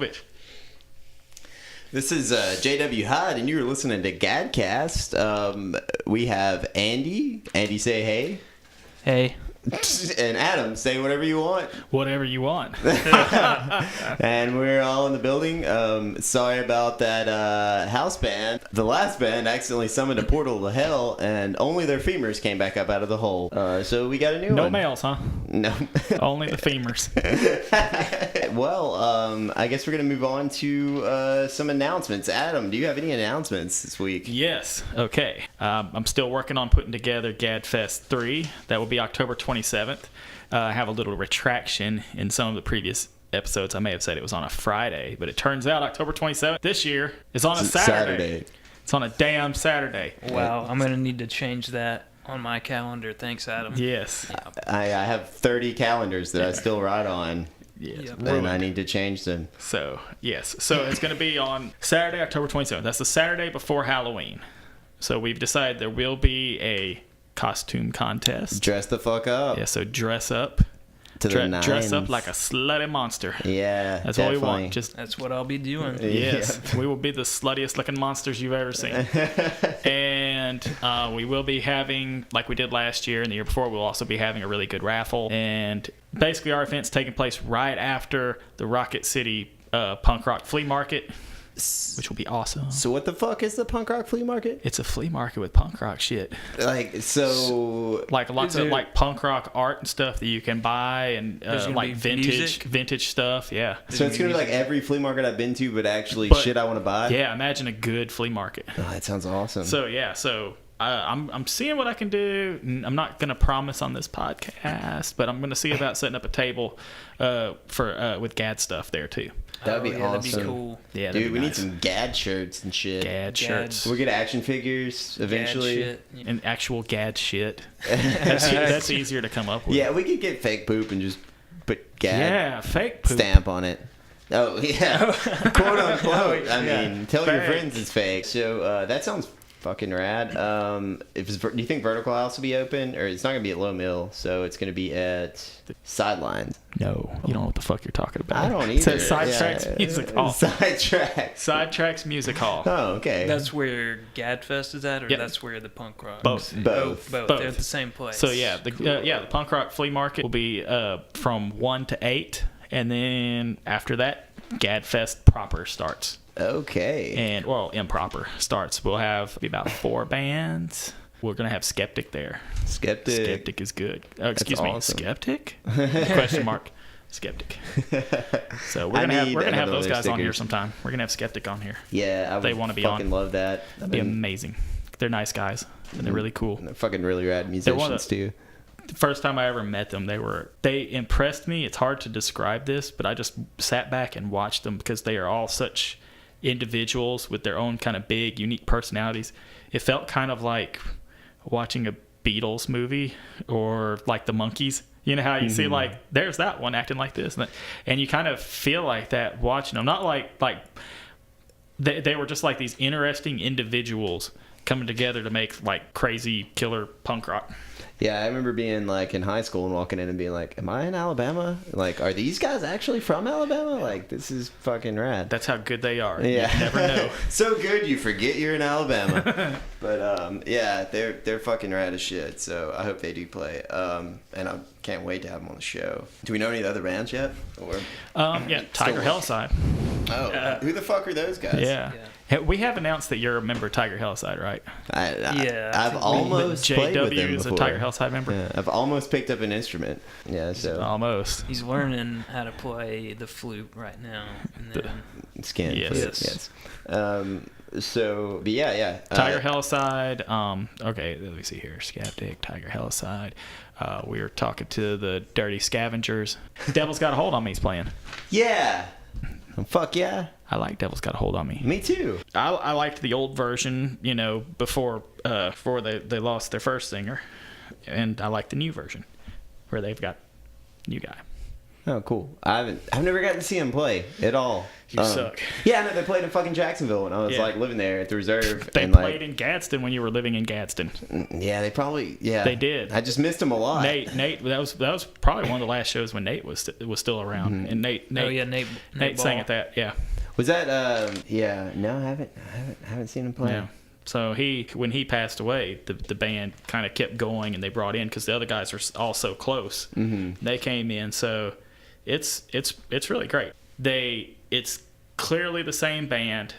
a bitch. This is J.W. Hyde, and you're listening to Gadcast. We have Andy. Andy, say hey. Hey. And Adam, say whatever you want. Whatever you want. And we're all in the building. Sorry about that house band. The last band accidentally summoned a portal to hell, and only their femurs came back up out of the hole. So we got a new one. No males, huh? No. Only the femurs. Well, I guess we're going to move on to some announcements. Adam, do you have any announcements this week? Yes. Okay. I'm still working on putting together GadFest 3. That will be October 27th. I have a little retraction in some of the previous episodes. I may have said it was on a Friday, but it turns out October 27th this year is on a Saturday. It's on a damn Saturday. Wow, I'm going to need to change that on my calendar. Thanks, Adam. Yes. I have 30 calendars that I still write on. Yes. Yep. And I need to change them. So, yes. So it's going to be on Saturday, October 27th. That's the Saturday before Halloween. So we've decided there will be a costume contest. Dress the fuck up. Yeah, so dress up. To the nines. Dress up like a slutty monster. Yeah, That's definitely. what we want. Just That's what I'll be doing. yes, Yeah. we will be the sluttiest looking monsters you've ever seen. And we will be having, like we did last year and the year before, we'll also be having a really good raffle. And basically our event's taking place right after the Rocket City punk rock flea market, which will be awesome. So what the fuck is the punk rock flea market? It's a flea market with punk rock shit. Like, so... Like lots of like punk rock art and stuff that you can buy, and like vintage stuff. Yeah. So it's going to be like every flea market I've been to, but actually shit I want to buy? Yeah, imagine a good flea market. Oh, that sounds awesome. So, yeah, I'm seeing what I can do. I'm not going to promise on this podcast, but I'm going to see about setting up a table with GAD stuff there, too. That'd be awesome. That'd be cool. Yeah, dude, we nice. need some GAD shirts and shit. GAD shirts. We'll get action figures eventually. GAD shit. And actual GAD shit. That's easier to come up with. Yeah, we could get fake poop and just put GAD Yeah, fake poop. stamp on it. Oh, yeah. Quote unquote. I Yeah. mean, tell your Fake. friends it's fake. So that sounds fucking rad. Do you think Vertical House will be open? Or it's not going to be at Low Mill, so it's going to be at Sidelines. No, you don't know what the fuck you're talking about. I don't It says either. Sidetracks Music Hall. Sidetracks. Sidetracks Music Hall. Oh, okay. That's where GadFest is at, or Yep. that's where the punk rock? Both. Both. Both. Both. They're at the same place. So yeah, the punk rock flea market will be from 1 to 8, and then after that, GadFest proper starts. Okay. And improper starts. We'll have about 4 bands. We're gonna have Skeptic there. Skeptic is good. Excuse me, awesome. Skeptic? Question mark. Skeptic. So we're gonna have those guys on here sometime. We're gonna have Skeptic on here. Yeah, I would They wanna be fucking on. love that. That'd be amazing. They're nice guys and they're really cool. They're fucking really rad one of musicians too. The first time I ever met them, they impressed me. It's hard to describe this, but I just sat back and watched them because they are all such individuals with their own kind of big, unique personalities. It felt kind of like watching a Beatles movie or like the Monkees. You know how you see like there's that one acting like this, and you kind of feel like that watching them. Not like they were just like these interesting individuals coming together to make like crazy killer punk rock. Yeah, I remember being like in high school and walking in and being like, "Am I in Alabama? Like, are these guys actually from Alabama? Like, this is fucking rad." That's how good they are. Yeah, You never know. So good you forget you're in Alabama. But yeah, they're fucking rad as shit. So I hope they do play. And I can't wait to have them on the show. Do we know any of the other bands yet? Or Yeah, Tiger Hellside. oh, who the fuck are those guys? Yeah. We have announced that you're a member of Tiger Hellside, right? Yeah, I I've think almost played with JW them is before. a Tiger Hellside member. Yeah, I've almost picked up an instrument. Yeah, so Almost. He's learning how to play the flute right now. And then, skin. Yes. So, but yeah. Tiger Hellside. Okay, let me see here. Skeptic, Tiger Hellside. We were talking to the Dirty Scavengers. Devil's Got a Hold on Me's playing. Yeah. Fuck yeah. I like Devil's Got a Hold on Me. Me too. I liked the old version, before they lost their first singer, and I like the new version where they've got new guy. Oh, cool. I've never gotten to see them play at all. You suck. Yeah, no, they played in fucking Jacksonville when I was Yeah. like living there at the reserve. They and, played in Gadsden when you were living in Gadsden. Yeah, they probably. Yeah, They did. I just missed them a lot. Nate, that was probably one of the last shows when Nate was still around, Mm-hmm. and Nate Nate sang Ball. at that. Yeah. Was that? Yeah. No, I haven't seen him play. Yeah. So when he passed away, the band kind of kept going, and they brought in because the other guys are all so close. Mm-hmm. They came in, so it's really great. It's clearly the same band.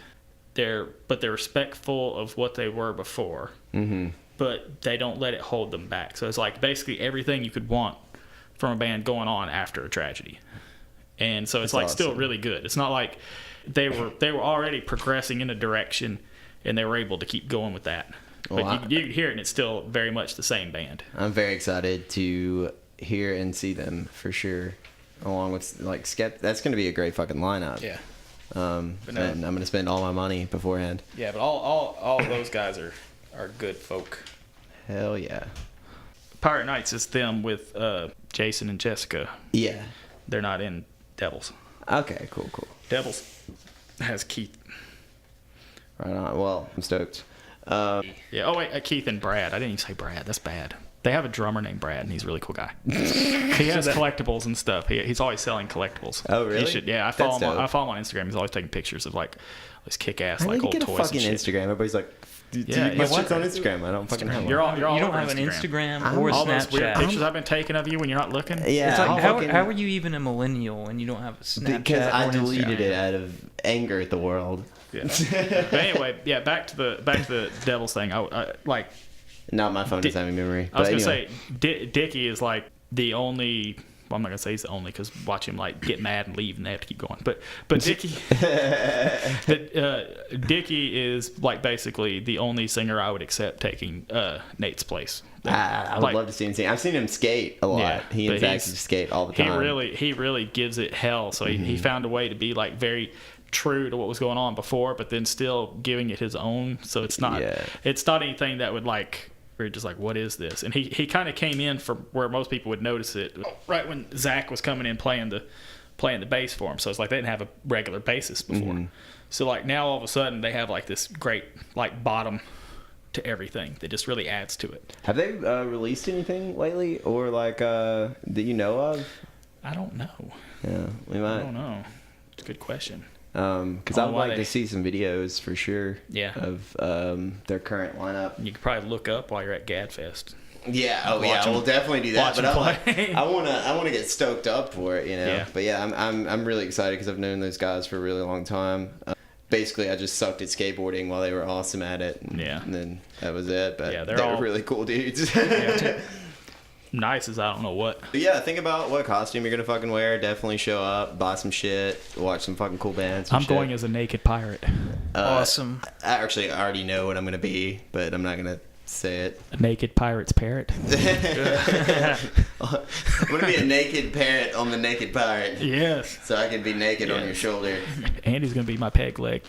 They're respectful of what they were before, Mm-hmm. but they don't let it hold them back. So it's like basically everything you could want from a band going on after a tragedy, and so it's That's like still awesome. really good. It's not like they were already progressing in a direction, and they were able to keep going with that. Well, But you can hear it, and it's still very much the same band. I'm very excited to hear and see them for sure. Along with like that's going to be a great fucking lineup. Yeah. And I'm going to spend all my money beforehand. Yeah, but all of those guys are good folk. Hell yeah. Pirate Nights is them with Jason and Jessica. Yeah. They're not in Devils. Okay. Cool. Devils has Keith. Right on. Well, I'm stoked. Yeah. Oh wait, Keith and Brad. I didn't even say Brad. That's bad. They have a drummer named Brad, and he's a really cool guy. He has collectibles and stuff. He's always selling collectibles. Oh, really? He should, yeah, I That's follow him. dope. I follow him on Instagram. He's always taking pictures of like this kick-ass I like need to old get a toys fucking and shit. Instagram. Everybody's like, Yeah, my yeah, shit's on Instagram. I don't fucking have one. You're all You don't over have an Instagram I'm- or All those weird Snapchat. pictures I've been taking of you when you're not looking. Yeah. It's like, I'll how fucking- are you even a millennial and you don't have a Snapchat? Because I or an deleted Instagram? it out of anger at the world. Yeah. But anyway, yeah. Back to the Devils thing. I like. Not my phone doesn't have any memory. I was but gonna anyway. say Dickie is like the only. Well, I'm not gonna say he's the only because watch him like get mad and leave and they have to keep going. But Dickie, Dickie is like basically the only singer I would accept taking Nate's place. I would Like, love to see him sing. I've seen him skate a lot. Yeah, He and but Zach he's- skate all the time. He really gives it hell. So he found a way to be like very true to what was going on before, but then still giving it his own. So it's not anything that would like we're just like, what is this? And he kind of came in for where most people would notice it right when Zach was coming in playing the bass for him. So it's like they didn't have a regular bassist before. So like now all of a sudden they have like this great like bottom to everything that just really adds to it. Have they released anything lately, or like that you know of? I don't know. Yeah, we I might. don't know. It's a good question. Because I I'd don't know why like they- to see some videos for sure. Yeah. Of their current lineup. You could probably look up while you're at GadFest. Yeah. Oh Watch yeah. 'em- We'll definitely do that. watch But 'em I play. wanna get stoked up for it. You know. Yeah. But yeah, I'm really excited because I've known those guys for a really long time. Basically, I just sucked at skateboarding while they were awesome at it. And, Yeah. And then that was it. But Yeah, they they're were all- really cool dudes. Nice as I don't know what. But yeah, think about what costume you're gonna fucking wear. Definitely show up, buy some shit, watch some fucking cool bands. I'm going as a naked pirate. Awesome. I already know what I'm gonna be, but I'm not gonna say it. A naked pirate's parrot. I'm gonna be a naked parrot on the naked pirate, Yes. so I can be naked on your shoulder. Andy's gonna be my peg leg.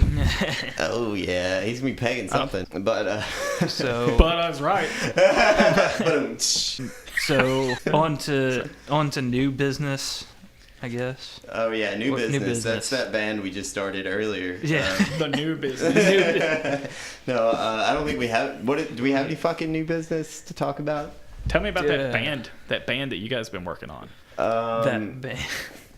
Oh yeah, he's gonna be pegging something. But So But I was right. so on to new business, I guess. Oh yeah, new What- new business. business. That's that band we just started earlier. Yeah. The new business. No, I don't think we have. Do we have any fucking new business to talk about? Tell me about Yeah. that band that you guys have been working on. That band.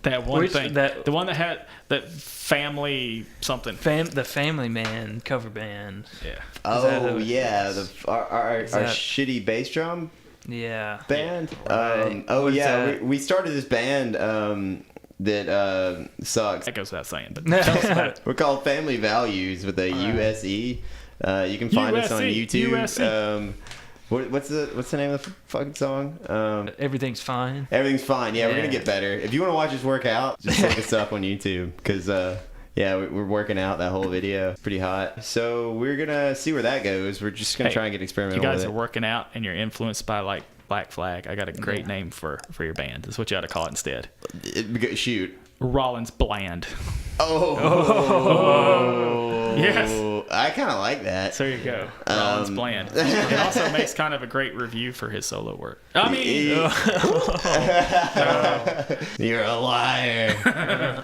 That one Which- thing. that- the one that had that family something. The Family Man cover band. Yeah. Oh that- yeah, our that- shitty bass drum Yeah. band. Right. Oh What is yeah, that? we started this band that sucks. That goes without saying, but tell us about it. We're called Family VALuse with a USE. You can find us on USE, YouTube. USE. What's the name of the fucking song? Everything's fine. Everything's fine. Yeah, we're gonna Yeah. get better. If you want to watch us work out, just look us up on YouTube because yeah, we're working out that whole video. It's pretty hot. So we're gonna see where that goes. We're just gonna Hey, try and get You experimental guys with are it. working out and you're influenced by like Black Flag. I got a great name for your band. That's what you ought to call it instead. Shoot. Rollins Bland. Oh. Yes. I kind of like that. So there you go. Rollins Bland. It also makes kind of a great review for his solo work. I mean, you're a liar.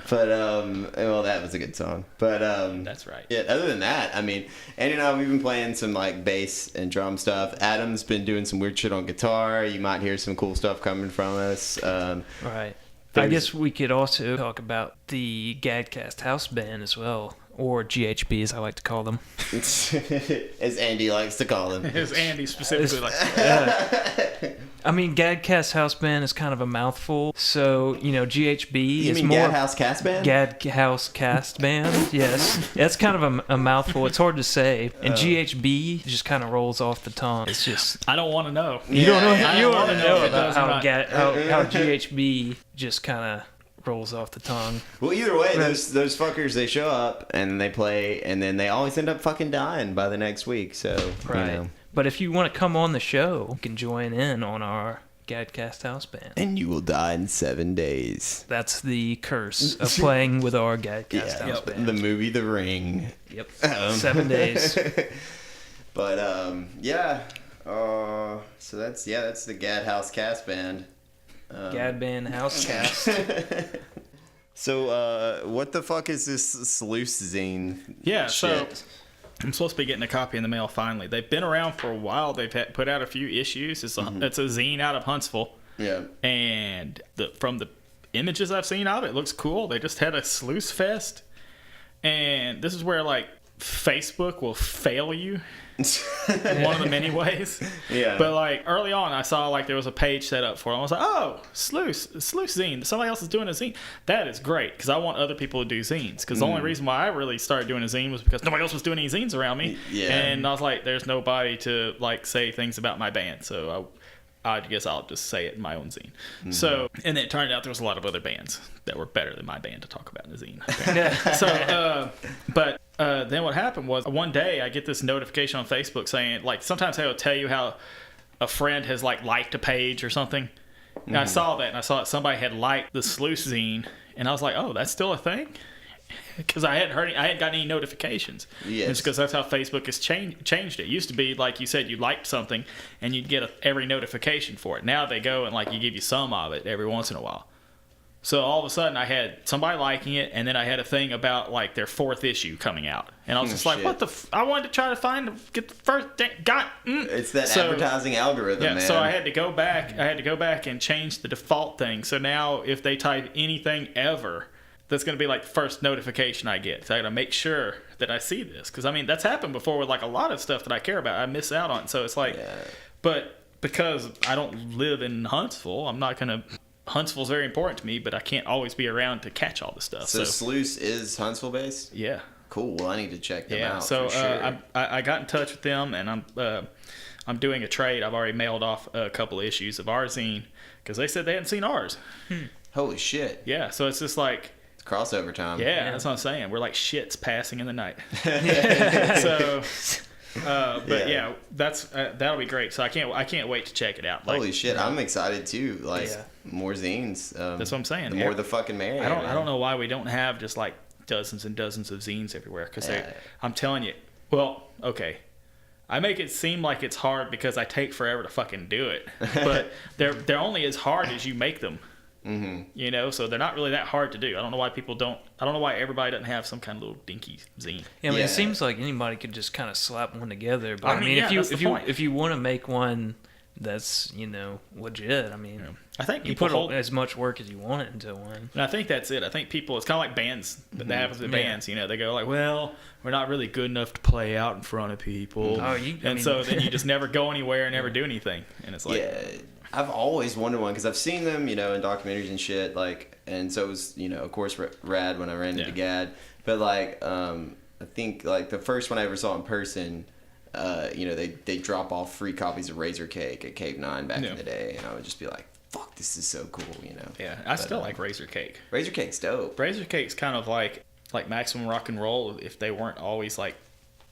But well, that was a good song. But that's right. Yeah. Other than that, I mean, Andy and I, we've been playing some like bass and drum stuff. Adam's been doing some weird shit on guitar. You might hear some cool stuff coming from us. Right. I guess we could also talk about the Gadcast House Band as well, or GHB as I like to call them. As Andy likes to call them. As Andy specifically likes to call them. I mean, Gadcast House Band is kind of a mouthful. So, GHB you is mean more... Gad House Cast Band? Gad House Cast Band, yes. That's kind of a mouthful. It's hard to say. And GHB just kind of rolls off the tongue. It's just... I don't want to know. You don't know. I You don't want to know if it about does how GHB just kind of rolls off the tongue. Well, either way, those fuckers, they show up and they play, and then they always end up fucking dying by the next week. So, Right. But if you want to come on the show, you can join in on our Gadcast House Band. And you will die in 7 days. That's the curse of playing with our Gadcast House Band. The movie The Ring. Yep. 7 days. But yeah. So that's the Gad House Cast Band. Gad Band House Cast. So what the fuck is this Sluice zine? Yeah, shit? so I'm supposed to be getting a copy in the mail finally. They've been around for a while. They've put out a few issues. It's a zine out of Huntsville. Yeah. And from the images I've seen of it, looks cool. They just had a Sluice Fest. And this is where, like, Facebook will fail you in one of the many ways. Yeah. But, like, early on, I saw, like, there was a page set up for it. I was like, oh, Sluice zine. Somebody else is doing a zine. That is great, because I want other people to do zines. Because the only reason why I really started doing a zine was because nobody else was doing any zines around me. Yeah. And I was like, there's nobody to, like, say things about my band. So I guess I'll just say it in my own zine. So, and then it turned out there was a lot of other bands that were better than my band to talk about in the zine. So, but then what happened was one day I get this notification on Facebook saying, like, sometimes they will tell you how a friend has, like, liked a page or something. And I saw that, and I saw that somebody had liked the Sluice zine, and I was like, oh, that's still a thing? Because I hadn't gotten any notifications. Yes. It's because that's how Facebook has changed it. It used to be, like you said, you liked something and you'd get every notification for it. Now they go and, like, you give you some of it every once in a while. So all of a sudden I had somebody liking it, and then I had a thing about, like, their 4th issue coming out. And I was just like, shit. what the I wanted to try to get the first It's that advertising algorithm, man. So I had to go back and change the default thing. So now if they type anything ever, that's going to be like the first notification I get. So I got to make sure that I see this. Because, I mean, that's happened before with, like, a lot of stuff that I care about. I miss out on. So it's like, but because I don't live in Huntsville, I'm not going to, Huntsville's very important to me, but I can't always be around to catch all the stuff. So Sluice is Huntsville based? Yeah. Cool. Well, I need to check them out. So for sure. I got in touch with them, and I'm doing a trade. I've already mailed off a couple of issues of our zine because they said they hadn't seen ours. Holy shit. Yeah. So it's just like, crossover time. yeah, that's what I'm saying. We're like shits passing in the night. So, but yeah, that's that'll be great. So I can't wait to check it out. Like, holy shit, I'm excited too. Like more zines. That's what I'm saying. The more the fucking merrier. I don't know why we don't have just like dozens and dozens of zines everywhere. Because I'm telling you, well, okay. I make it seem like it's hard because I take forever to fucking do it, but they're only as hard as you make them. So they're not really that hard to do. I don't know why I don't know why everybody doesn't have some kind of little dinky zine. Yeah, I mean, it seems like anybody could just kind of slap one together. But I mean, if you want to make one that's legit, I mean, I think you put as much work as you want it into one. And I think that's it. I think people, it's kind of like bands. That happens with bands. They go like, well, we're not really good enough to play out in front of people. So then you just never go anywhere and never do anything. And it's like, I've always wanted one because I've seen them, in documentaries and shit. Like, and so it was, of course, rad when I ran into Gad. But like, I think like the first one I ever saw in person, they drop off free copies of Razor Cake at Cave 9 back in the day, and I would just be like, fuck, this is so cool, Yeah, I still like Razor Cake. Razor Cake's dope. Razor Cake's kind of like Maximum Rock and Roll if they weren't always like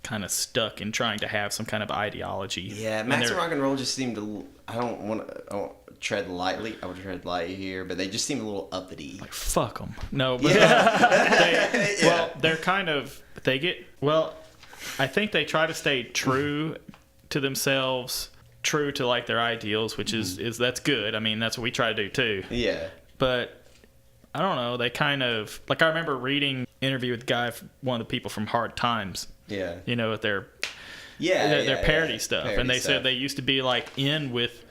kind of stuck in trying to have some kind of ideology. Yeah, Maximum Rock and Roll just seemed to. I don't want to tread lightly. I would tread lightly here, but they just seem a little uppity. Like, fuck them. No, but well, they're kind of, I think they try to stay true to themselves, true to like their ideals, which is that's good. I mean, that's what we try to do too. Yeah. But I don't know. They kind of, like, I remember reading an interview with the guy, one of the people from Hard Times. Yeah. You know, with their their parody stuff. And they said they used to be like in with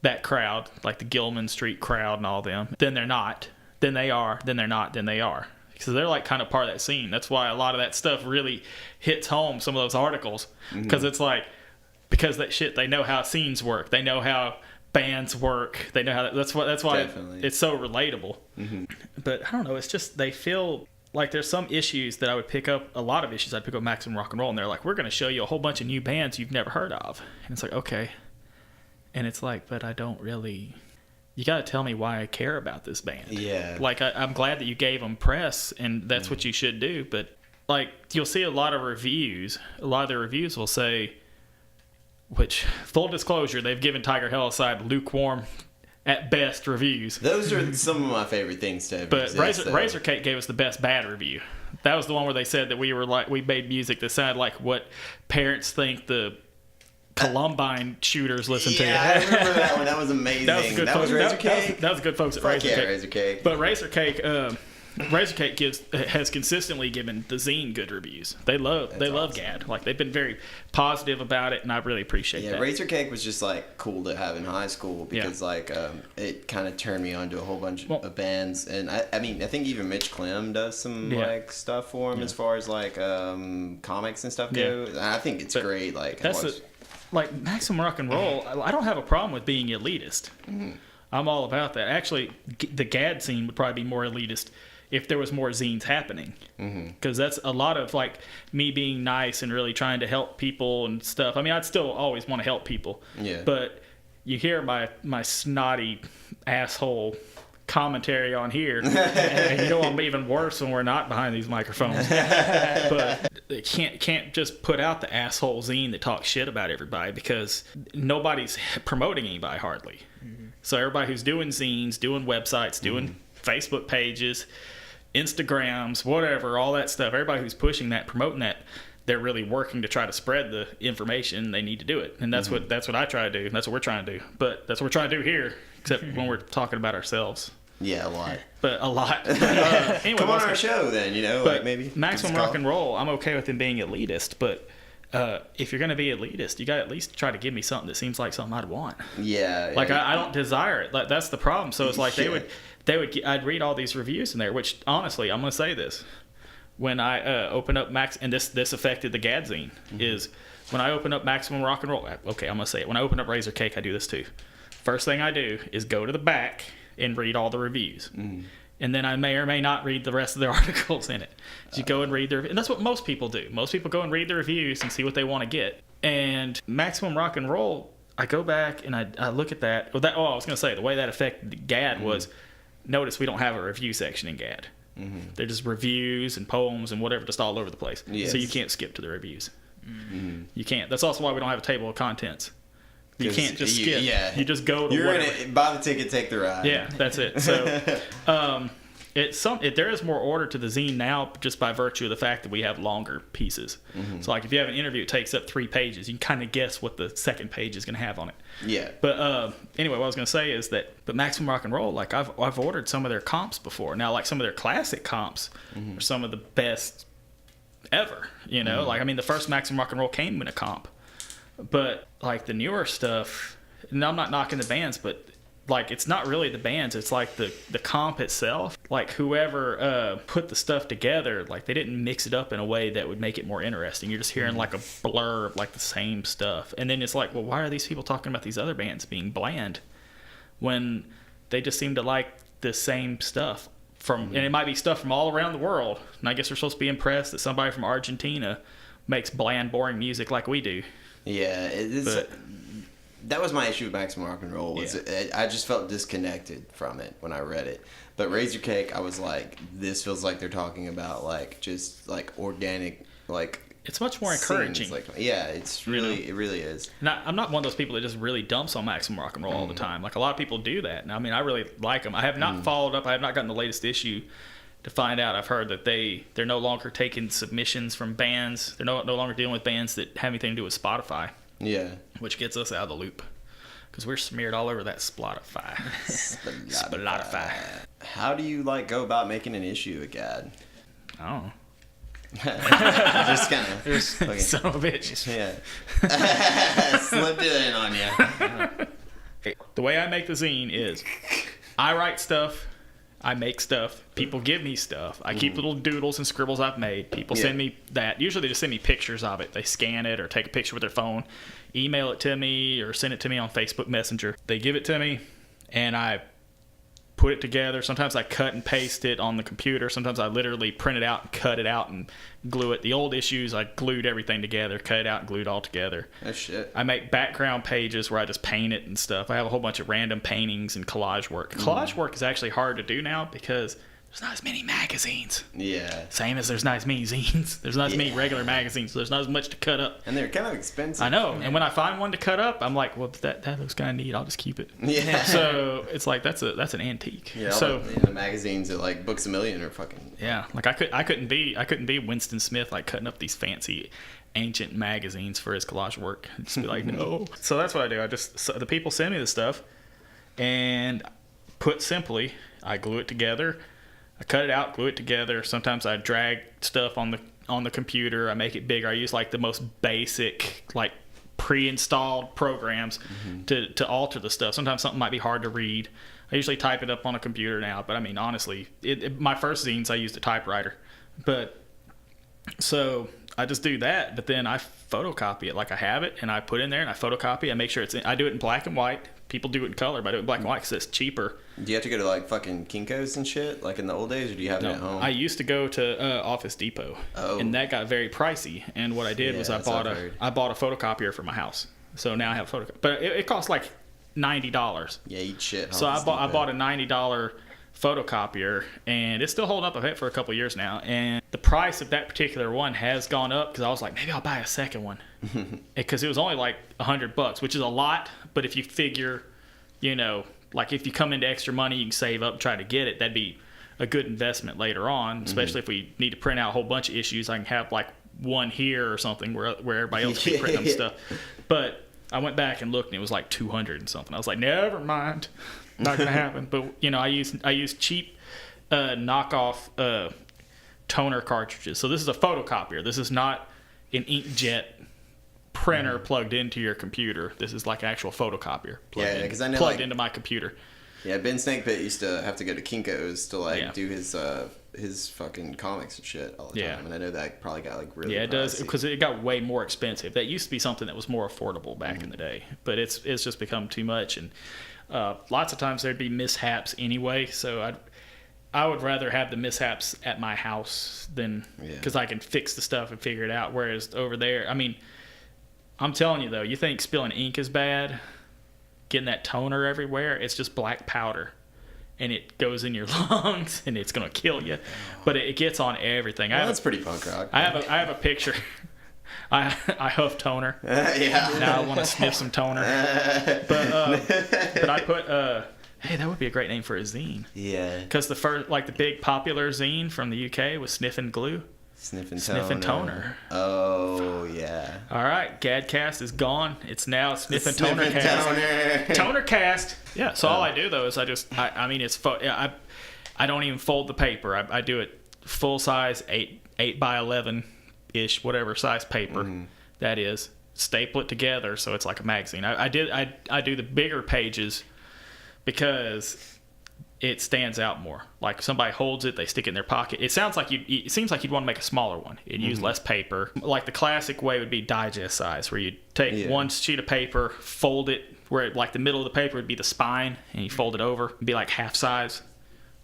that crowd, like the Gilman Street crowd and all them. Then they're not. Then they are. Then they're not. Then they are. Because they're like kind of part of that scene. That's why a lot of that stuff really hits home, some of those articles. Because it's like, because that shit, they know how scenes work. They know how bands work. They know how that's why it's so relatable. But I don't know, it's just they feel like there's some issues that I would pick up, a lot of issues I'd pick up Maximum Rock and Roll, and they're like, we're going to show you a whole bunch of new bands you've never heard of. And it's like, okay. And it's like, but I don't really, you got to tell me why I care about this band. Yeah. Like, I'm glad that you gave them press, and that's what you should do. But like, you'll see a lot of reviews, a lot of the reviews will say, which, full disclosure, they've given Tiger Helicide lukewarm at best reviews. Those are some of my favorite things to ever But exist, Razor Cake gave us the best bad review. That was the one where they said that we made music that sounded like what parents think the Columbine shooters listen to. Yeah, I remember that one. That was amazing. That was Razor Cake? That was good folks at Razor Cake. Razor Cake. But Razor Cake has consistently given the zine good reviews. They love Gad. Like, they've been very positive about it, and I really appreciate that. Yeah, Razor Cake was just like cool to have in high school because like it kind of turned me on to a whole bunch of bands, and I mean I think even Mitch Clem does some like stuff for him as far as like comics and stuff goes. I think it's great. Like like Maximum Rock and Roll. I don't have a problem with being elitist. I'm all about that. Actually, the Gad scene would probably be more elitist if there was more zines happening, because that's a lot of like me being nice and really trying to help people and stuff. I mean, I'd still always want to help people, but you hear my snotty asshole commentary on here, and you know I'm even worse when we're not behind these microphones. But they can't just put out the asshole zine that talks shit about everybody, because nobody's promoting anybody hardly. So everybody who's doing zines, doing websites, doing Facebook pages, Instagrams, whatever, all that stuff, everybody who's pushing that, promoting that, they're really working to try to spread the information. They need to do it, and that's what I try to do, and that's what we're trying to do. But that's what we're trying to do here, except when we're talking about ourselves. Yeah, a lot. But a lot. But, anyway, come on our show then, you know, like maybe Maximum Rock and Roll, I'm okay with them being elitist, but if you're going to be elitist, you got to at least try to give me something that seemes like something I'd want. Yeah. Like, I don't desire it. Like, that's the problem. So it's like I'd read all these reviews in there, which honestly, I'm going to say this. When I open up and this affected the Gad zine, is when I open up Maximum Rock and Roll, okay, I'm going to say it. When I open up Razor Cake, I do this too. First thing I do is go to the back and read all the reviews. And then I may or may not read the rest of the articles in it. So you go and read and that's what most people do. Most people go and read the reviews and see what they want to get. And Maximum Rock and Roll, I go back and I look at that. I was going to say, the way that affected Gad was, notice we don't have a review section in Gad. They're just reviews and poems and whatever, just all over the place. Yes. So you can't skip to the reviews. You can't. That's also why we don't have a table of contents. You can't just skip. You just go to You're whatever. You're going to buy the ticket, take the ride. Yeah, that's it. So there is more order to the zine now, just by virtue of the fact that we have longer pieces. So like if you have an interview, it takes up 3 pages. You can kind of guess what the second page is going to have on it. Yeah. But anyway, what I was going to say is that, but Maximum Rock and Roll, like I've ordered some of their comps before. Now, like some of their classic comps are some of the best ever. You know, like I mean, the first Maximum Rock and Roll came in a comp. But like the newer stuff, and I'm not knocking the bands, but like it's not really the bands, it's like the comp itself. Like whoever put the stuff together, like they didn't mix it up in a way that would make it more interesting. You're just hearing like a blur of like the same stuff, and then it's like, well, why are these people talking about these other bands being bland when they just seem to like the same stuff and it might be stuff from all around the world, and I guess we're supposed to be impressed that somebody from Argentina makes bland, boring music like we do. Yeah, that was my issue with Maximum Rock and Roll. I just felt disconnected from it when I read it. But Razor Cake, I was like, this feels like they're talking about like just like organic, like it's much more Seems encouraging. like, yeah, it's really, it really is. I'm not one of those people that just really dumps on Maximum Rock and Roll all the time. Like, a lot of people do that. And I mean, I really like them. I have not followed up. I have not gotten the latest issue to find out. I've heard that they're no longer taking submissions from bands. They're no longer dealing with bands that have anything to do with Spotify. Yeah. Which gets us out of the loop. Because we're smeared all over that Spotify. Spotify. How do you, like, go about making an issue with GAD? I don't know. Just kind of. Okay. Son of a bitch. Yeah. Slipped it in on you. The way I make the zine is I write stuff, I make stuff, people give me stuff, I keep little doodles and scribbles I've made, people send me that. Usually they just send me pictures of it. They scan it or take a picture with their phone, email it to me, or send it to me on Facebook Messenger. They give it to me and I put it together. Sometimes I cut and paste it on the computer. Sometimes I literally print it out and cut it out and glue it. The old issues, I glued everything together, cut it out and glued it all together. Oh, shit. I make background pages where I just paint it and stuff. I have a whole bunch of random paintings and collage work. Collage work is actually hard to do now because there's not as many magazines. Yeah. Same as there's not as many zines. There's not as many regular magazines, so there's not as much to cut up. And they're kind of expensive. I know. And when I find one to cut up, I'm like, well, that looks kind of neat. I'll just keep it. Yeah. So it's like that's an antique. Yeah. So The magazines at like Books A Million are fucking. yeah. Like I couldn't be Winston Smith like cutting up these fancy ancient magazines for his collage work. I'd just be like, no. So that's what I do. The people send me the stuff, and put simply, I glue it together. I cut it out, glue it together. Sometimes I drag stuff on the computer. I make it bigger. I use like the most basic, like pre-installed programs to alter the stuff. Sometimes something might be hard to read. I usually type it up on a computer now, but I mean, honestly, my first zines I used a typewriter. But so I just do that, but then I photocopy it like I have it, and I put it in there and I photocopy. I make sure I do it in black and white. People do it in color, but I do it in black and white because it's cheaper. Do you have to go to like fucking Kinko's and shit like in the old days, or do you have it at home? I used to go to Office Depot, and that got very pricey. And what I did was I bought a photocopier for my house. So now I have a photocopier, but it costs like $90. Yeah, eat shit. So I bought a $90 photocopier, and it's still holding up. I've had it for a couple years now, and the price of that particular one has gone up because I was like, maybe I'll buy a second one, because it was only like $100, which is a lot. But if you figure, like if you come into extra money, you can save up and try to get it. That'd be a good investment later on, especially if we need to print out a whole bunch of issues. I can have like one here or something where everybody else can print them stuff. But I went back and looked, and it was like 200 and something. I was like, never mind, not gonna happen. But I use cheap knockoff toner cartridges. So this is a photocopier. This is not an inkjet printer plugged into your computer. This is like actual photocopier because I know plugged into my computer. Yeah, Ben Snakepit used to have to go to Kinko's to do his fucking comics and shit all the time, and I know that probably got like really it does, pricey. because it got way more expensive. That used to be something that was more affordable back in the day, but it's just become too much, and lots of times there'd be mishaps anyway. So I would rather have the mishaps at my house than because I can fix the stuff and figure it out. Whereas over there, I mean, I'm telling you though, you think spilling ink is bad? Getting that toner everywhere, it's just black powder, and it goes in your lungs, and it's gonna kill you. But it gets on everything. Well, that's pretty punk rock. I have a picture. I huff toner. Yeah. Now I want to sniff some toner. But I put hey, that would be a great name for a zine. Yeah. Because the big popular zine from the UK was Sniffin' Glue. Sniffin' Toner. Oh, yeah. All right, Gadcast is gone. It's now Sniffin' Toner Cast. Toner Cast. Yeah, so all I do, though, is I don't even fold the paper. I do it full size, 8 by 11-ish, whatever size paper that is. Staple it together so it's like a magazine. I do the bigger pages because it stands out more. Like somebody holds it, they stick it in their pocket. It seems like you'd want to make a smaller one. It'd use less paper. Like the classic way would be digest size, where you take one sheet of paper, fold it where like the middle of the paper would be the spine, and you fold it over. It'd be like half size.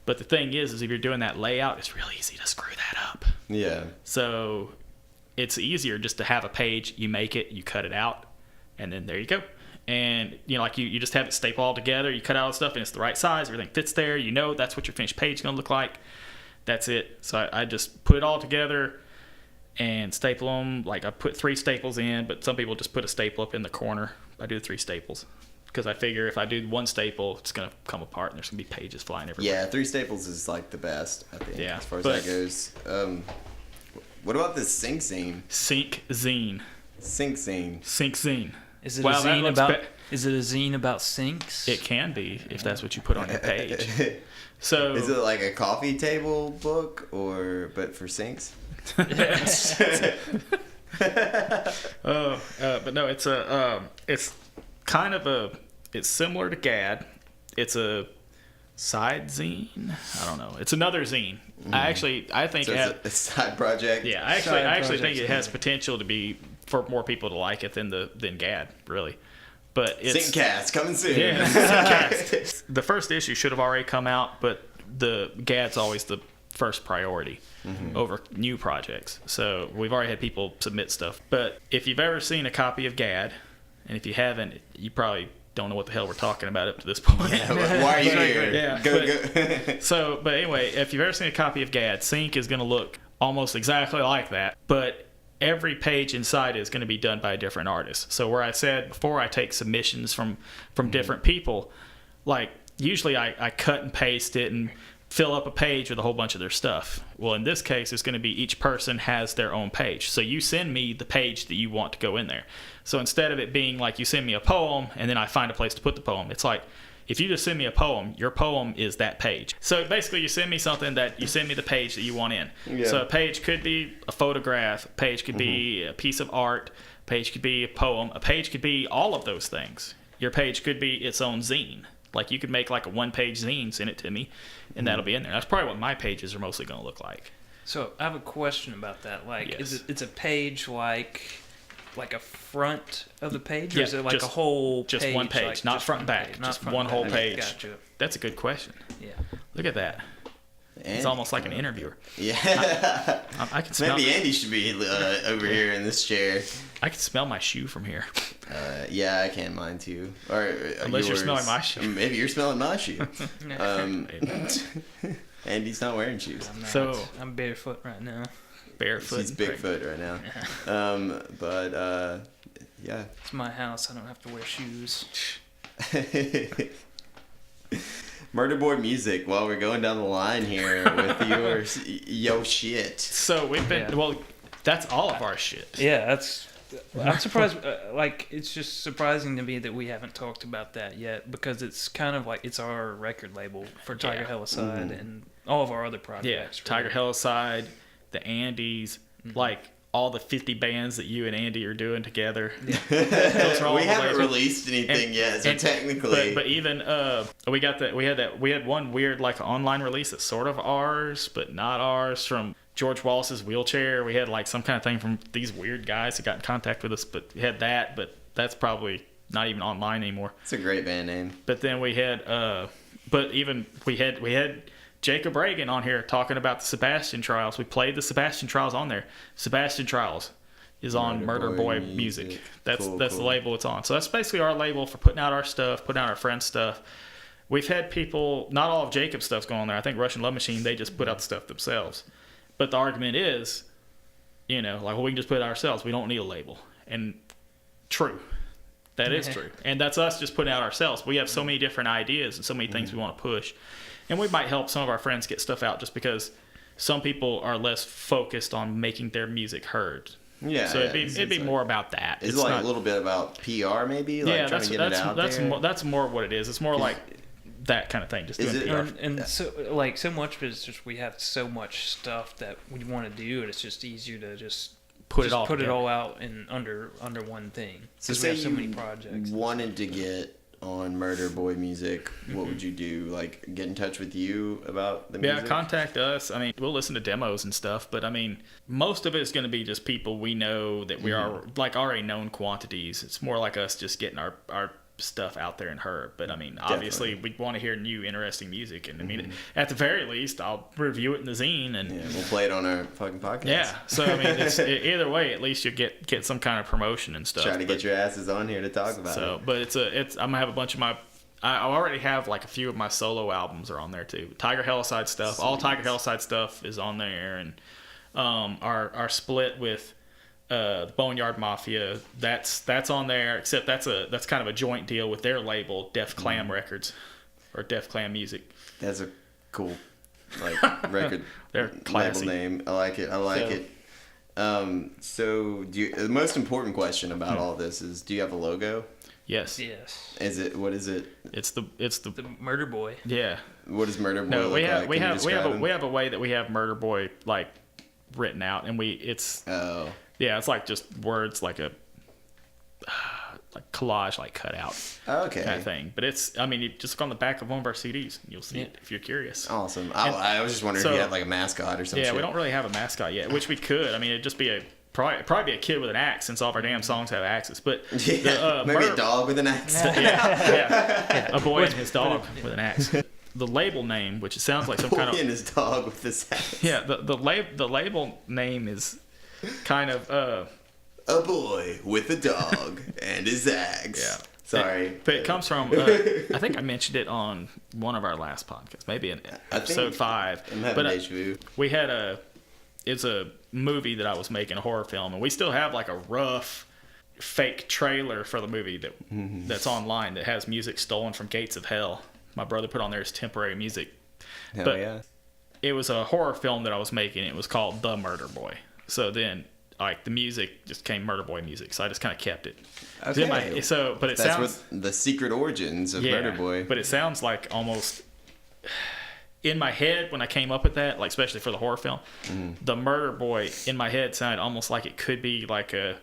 But the thing is if you're doing that layout, it's really easy to screw that up. Yeah. So it's easier just to have a page, you make it, you cut it out, and then there you go. And you just have it staple all together, you cut out all the stuff, and it's the right size, everything fits there, that's what your finished page is going to look like. That's it. So I just put it all together, and staple them. Like I put 3 staples in, but some people just put a staple up in the corner. I do 3 staples because I figure if I do 1 staple, it's gonna come apart and there's gonna be pages flying everywhere. Yeah, 3 staples is like the best, I think, Yeah, as far as that goes. What about this sync zine? Sync zine. Sync zine. Sync zine. Is it Wow, a that zine looks about? Is it a zine about sinks? It can be if that's what you put on your page. So is it like a coffee table book but for sinks? But no, it's kind of it's similar to GAD. It's a side zine. I don't know. It's another zine. I think So it's a side project. Yeah, I actually think it has potential to be for more people to like it than GAD, really. But it's Syncast coming soon. Yeah, Syncast. The first issue should have already come out, but the GAD's always the first priority over new projects. So we've already had people submit stuff. But if you've ever seen a copy of GAD, and if you haven't, you probably don't know what the hell we're talking about up to this point. Yeah, why are you here? Yeah, go. But anyway, if you've ever seen a copy of GAD, Sync is going to look almost exactly like that, but every page inside is going to be done by a different artist. So where I said before I take submissions from different people, like usually I cut and paste it and fill up a page with a whole bunch of their stuff. Well, in this case, it's going to be each person has their own page. So you send me the page that you want to go in there. So instead of it being like you send me a poem and then I find a place to put the poem, it's like if you just send me a poem, your poem is that page. So basically you send me something that you send me the page that you want in. Yeah. So a page could be a photograph, a page could be a piece of art, a page could be a poem, a page could be all of those things. Your page could be its own zine. Like you could make like a 1-page zine, send it to me, and that'll be in there. That's probably what my pages are mostly going to look like. So I have a question about that. Like, Yes. it's a page like a front of the page, or Yeah, is it like just- a whole just page? one page, like not just front one back, page, not just front one whole back. page. Gotcha. That's a good question. Yeah. Look at that. It's almost like an interviewer. Yeah. I can smell. Maybe Andy should be over here in this chair. I can smell my shoe from here. Yeah, I can mine too. Or Unless you're yours. smelling my shoe. Maybe you're smelling my shoe. Maybe. Andy's not wearing shoes. I'm not. So- I'm barefoot right now. Barefoot. He's Bigfoot right now. Yeah. It's my house. I don't have to wear shoes. Murder Boy Music, while we're going down the line here with yo shit. So we've been Yeah. well. That's all of our shit. Yeah, that's. I'm surprised. Like, it's just surprising to me that we haven't talked about that yet, because it's kind of like it's our record label for Tiger Helicide and all of our other projects. Yeah, Tiger Helicide, the Andes, like all the 50 bands that you and Andy are doing together. Those are all We the haven't labels. released anything yet, so technically. But even we had one weird like online release that's sort of ours but not ours from George Wallace's Wheelchair. We had like some kind of thing from these weird guys that got in contact with us, but we had that, but that's probably not even online anymore. It's a great band name. But then we had we had Jacob Reagan on here talking about the Sebastian Trials. We played the Sebastian Trials on there. Sebastian Trials is on Murder Boy Music. That's Cool. the label it's on. So that's basically our label for putting out our stuff, putting out our friends' stuff. We've had people, not all of Jacob's stuff's going on there. I think Russian Love Machine, they just put out the stuff themselves. But the argument is, like, well, we can just put it ourselves. We don't need a label. And true. That is true. And that's us just putting out ourselves. We have so many different ideas and so many things we want to push. And we might help some of our friends get stuff out just because some people are less focused on making their music heard. Yeah. So it'd be more about that. It's like a little bit about PR, maybe. Like Yeah, trying to get it out there. that's more what it is. It's more like that kind of thing. Just doing PR. And so, like, so much of it is just we have so much stuff that we want to do, and it's just easier to just put it all out in under one thing. So Because we have so many projects. Wanted to get on Murder Boy Music, what would you do? Like, get in touch with you about the music? Yeah, contact us. I mean, we'll listen to demos and stuff, but I mean, most of it is going to be just people we know that we are like already known quantities. It's more like us just getting our stuff out there and heard. But I mean, obviously, we want to hear new, interesting music, and I mean, at the very least, I'll review it in the zine, and we'll play it on our fucking podcast. Yeah, so I mean, either way, at least you get some kind of promotion and stuff. Try to get your asses on here to talk about it. But I'm gonna have a bunch of my. I already have like a few of my solo albums are on there too. Tiger Helicide stuff, all Tiger Helicide stuff is on there, and our split with the Boneyard Mafia. That's on there, except that's kind of a joint deal with their label, Def Clam Records, or Def Clam Music. That's a cool record They're classy. label name. I like it. So the most important question about all this is, do you have a logo? Yes. Yes. What is it? It's the The Murder Boy. yeah. What does Murder Boy No, look we have like? we Can you have describe him? we have a way that we have Murder Boy like written out, and it's it's like just words like a like collage, like cut out Okay. kind of thing. But you just look on the back of one of our CDs, you'll see it if you're curious. Awesome. I was just wondering if you had like a mascot or something. Yeah, we don't really have a mascot yet, which we could. I mean, it'd just be probably be a kid with an axe, since all of our damn songs have axes. But maybe a dog with an axe. yeah, a boy and his dog with an axe. The label name, which it sounds like some kind of and his dog with his axe. yeah, the label name is kind of a boy with a dog and his axe. Yeah. Sorry. But it comes from, I think I mentioned it on one of our last podcasts, maybe in episode 5. I'm having deja vu. We had it's a movie that I was making, a horror film, and we still have like a rough fake trailer for the movie that's online that has music stolen from Gates of Hell. My brother put on there as temporary music. Hell yeah. It was a horror film that I was making. It was called The Murder Boy. So then, like, the music just came Murder Boy music. So I just kind of kept it. Okay. But it That's sounds what the secret origins of Murder Boy. But it sounds like almost in my head when I came up with that, like especially for the horror film, the Murder Boy in my head sounded almost like it could be like a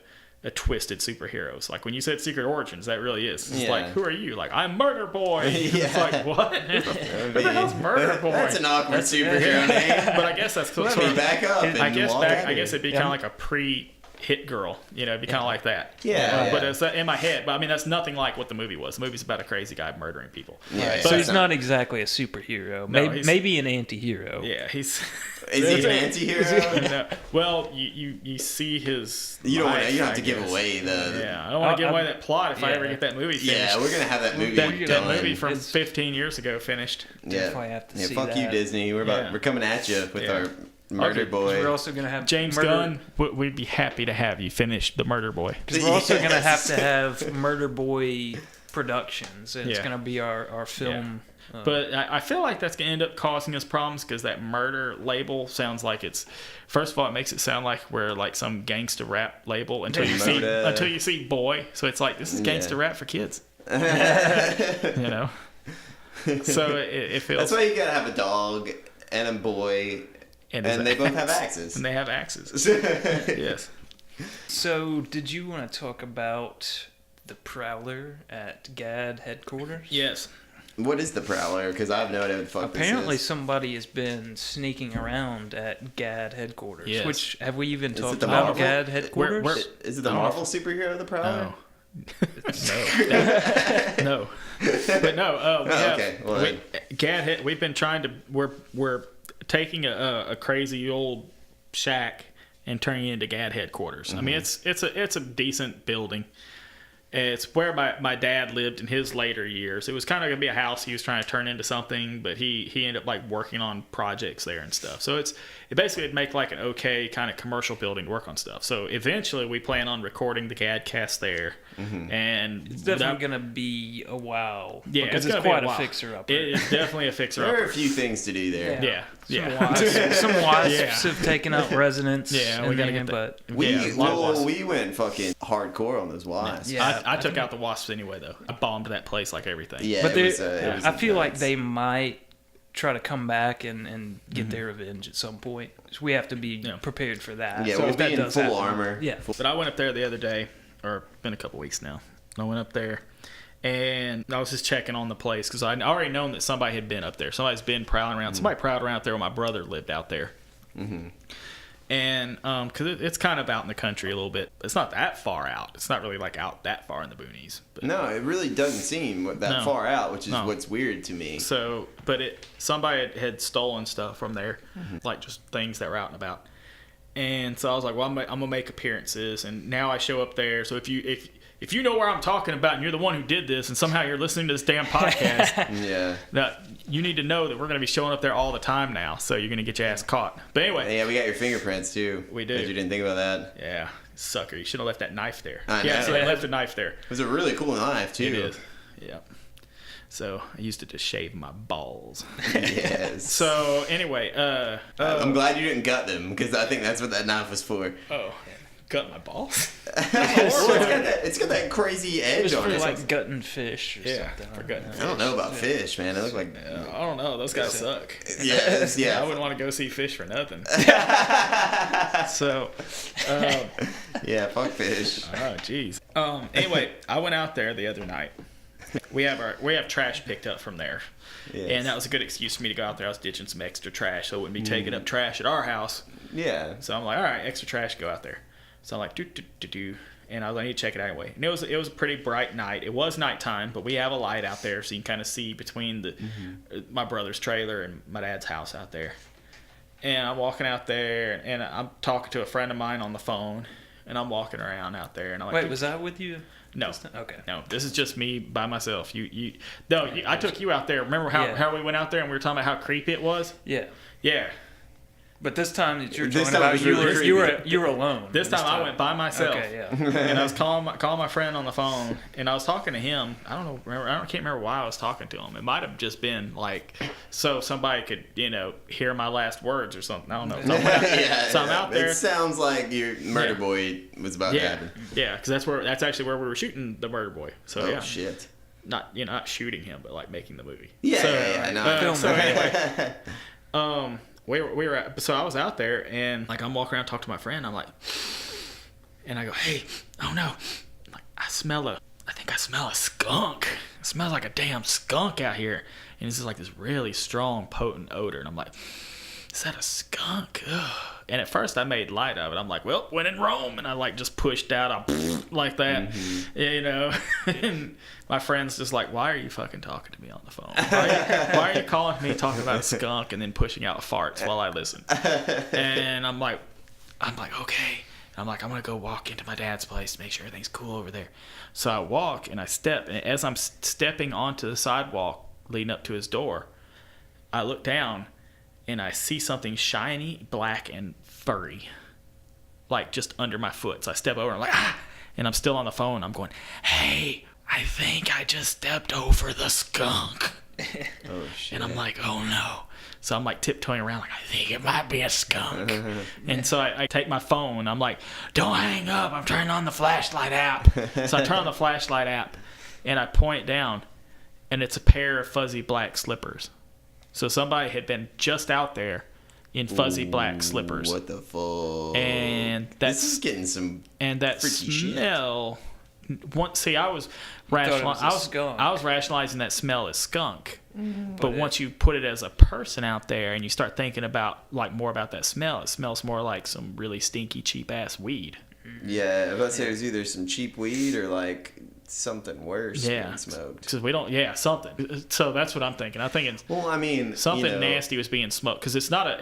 twisted superheroes. Like when you said secret origins, that really is. It's like, who are you? Like, I'm Murder Boy. It's like, what? Who the hell's Murder Boy? That's an awkward superhero name. But I guess that's Let me back up. I guess it'd be kind of like a pre-hit girl. You know, it'd be kind of like that. Yeah. But it's in my head. But I mean, that's nothing like what the movie was. The movie's about a crazy guy murdering people. Yeah. So he's not exactly a superhero. Maybe an anti-hero. Yeah, he's. Is he an anti-hero? No. Well, you see his. You don't life, have to give away the. Yeah, I don't want to give away that plot if I ever get that movie finished. Yeah, we're gonna have that movie that done. movie from 15 years ago finished. Definitely have to see fuck that. you, Disney. We're coming at you with our Murder Boy. We're also gonna have James Gunn. We'd be happy to have you finish the Murder Boy. Because we're also gonna have to have Murder Boy Productions. And it's gonna be our film. But I feel like that's going to end up causing us problems because that murder label sounds like it's. First of all, it makes it sound like we're like some gangster rap label until you see boy. So it's like, this is gangster rap for kids. You know? So it feels. That's why you got to have a dog and a boy, and they both have axes. And they have axes. Yes. So did you want to talk about the Prowler at GAD headquarters? Yes. What is the Prowler? Because I have no idea what the fuck Apparently this is. somebody has been sneaking around at GAD headquarters. Yes. Which, have we even talked the about Marvel? GAD headquarters? Is it the Marvel superhero, the Prowler? No. But no, GAD we've been trying to. We're taking a crazy old shack and turning it into GAD headquarters. I mean, it's a decent building. It's where my dad lived in his later years. It was kind of going to be a house he was trying to turn into something, but he ended up like working on projects there and stuff. So it basically would make like an okay kind of commercial building to work on stuff. So eventually we plan on recording the GADcast there. And it's definitely going to be a while. Yeah, because it's quite a fixer-upper. It is definitely a fixer-upper. There are a few things to do there. Yeah. Some wasps have taken out residents. Yeah, we got to get that. But we went fucking hardcore on those wasps. Yeah, I took out the wasps anyway, though. I bombed that place like everything. Yeah, but it was I feel like they might try to come back and get their revenge at some point. So we have to be prepared for that. Yeah, so we'll be in full armor. Yeah. But I went up there the other day, or been a couple weeks now. I went up there, and I was just checking on the place because I'd already known that somebody had been up there. Somebody's been prowling around. Somebody prowled around up there when my brother lived out there. And because it's kind of out in the country a little bit. It's not that far out. It's not really like out that far in the boonies. But, no, it really doesn't seem that far out, which is what's weird to me. So, but somebody had stolen stuff from there, like just things that were out and about. And so I was like, well, I'm gonna make appearances, and now I show up there. So if if you know where I'm talking about and you're the one who did this and somehow you're listening to this damn podcast, that you need to know that we're going to be showing up there all the time now. So you're going to get your ass caught. But anyway. Yeah, we got your fingerprints too. We do. Because you didn't think about that. Yeah. Sucker. You should have left that knife there. I know. Yeah, so I left the knife there. It was a really cool knife too. It is. Yeah. So I used it to shave my balls. Yes. So anyway, I'm glad you didn't gut them because I think that's what that knife was for. Oh, gut my balls? It's got that crazy edge on for it. like gutting fish or something. For gutting fish. I don't know about fish, man. They look like. I don't know. Those guys suck. Yeah. I wouldn't want to go see fish for nothing. So, yeah, fuck fish. Oh, jeez. Anyway, I went out there the other night. We have trash picked up from there, and that was a good excuse for me to go out there. I was ditching some extra trash, so it wouldn't be taking up trash at our house. Yeah. So I'm like, all right, extra trash, go out there. So I'm like, do, and I was like, I need to check it out anyway. And it was a pretty bright night. It was nighttime, but we have a light out there, so you can kind of see between my brother's trailer and my dad's house out there. And I'm walking out there, and I'm talking to a friend of mine on the phone, and I'm walking around out there, and I'm like, wait, was I with you? No. Okay. No, this is just me by myself. I took you out there. Remember how we went out there and we were talking about how creepy it was? Yeah. Yeah. But this time that you're This talking time about, was really you were alone. This time I went by myself. Okay, yeah. And I was calling my friend on the phone, and I was talking to him. I can't remember why I was talking to him. It might have just been like so somebody could hear my last words or something. I don't know. So I'm out there. It sounds like your Murder Boy was about to happen. Yeah, because that's actually where we were shooting the Murder Boy. So oh shit. Not not shooting him, but like making the movie. Yeah, no. So anyway, we were at, so I was out there, and like I'm walking around talking to my friend. I'm like, and I go, hey, oh no, like I think I smell a skunk. It smells like a damn skunk out here, and it's just like this really strong, potent odor. And I'm like, is that a skunk? Ugh. And at first I made light of it. I'm like, well, when in Rome, and I like just pushed out like that, And my friend's just like, why are you fucking talking to me on the phone? Why are you calling me talking about a skunk and then pushing out farts while I listen? And I'm like, okay. I'm like, I'm gonna go walk into my dad's place to make sure everything's cool over there. So I walk and I step, and as I'm stepping onto the sidewalk leading up to his door, I look down and I see something shiny, black, and furry, like just under my foot. So I step over and I'm like, ah! And I'm still on the phone. I'm going, hey, I think I just stepped over the skunk. Oh shit. And I'm like, oh no. So I'm like tiptoeing around like, I think it might be a skunk. And so I take my phone. I'm like, don't hang up. I'm turning on the flashlight app. So I turn on the flashlight app and I point down, and it's a pair of fuzzy black slippers. So somebody had been just out there in fuzzy black slippers. What the fuck? And this is getting some that freaky smell. I was rationalizing that smell as skunk. But once you put it as a person out there and you start thinking about like more about that smell, it smells more like some really stinky cheap ass weed. Yeah, I was about to say it was either some cheap weed or like something worse being smoked. Because we don't, something. So that's what I'm thinking. I'm thinking, well, I mean, something nasty was being smoked. Because it's not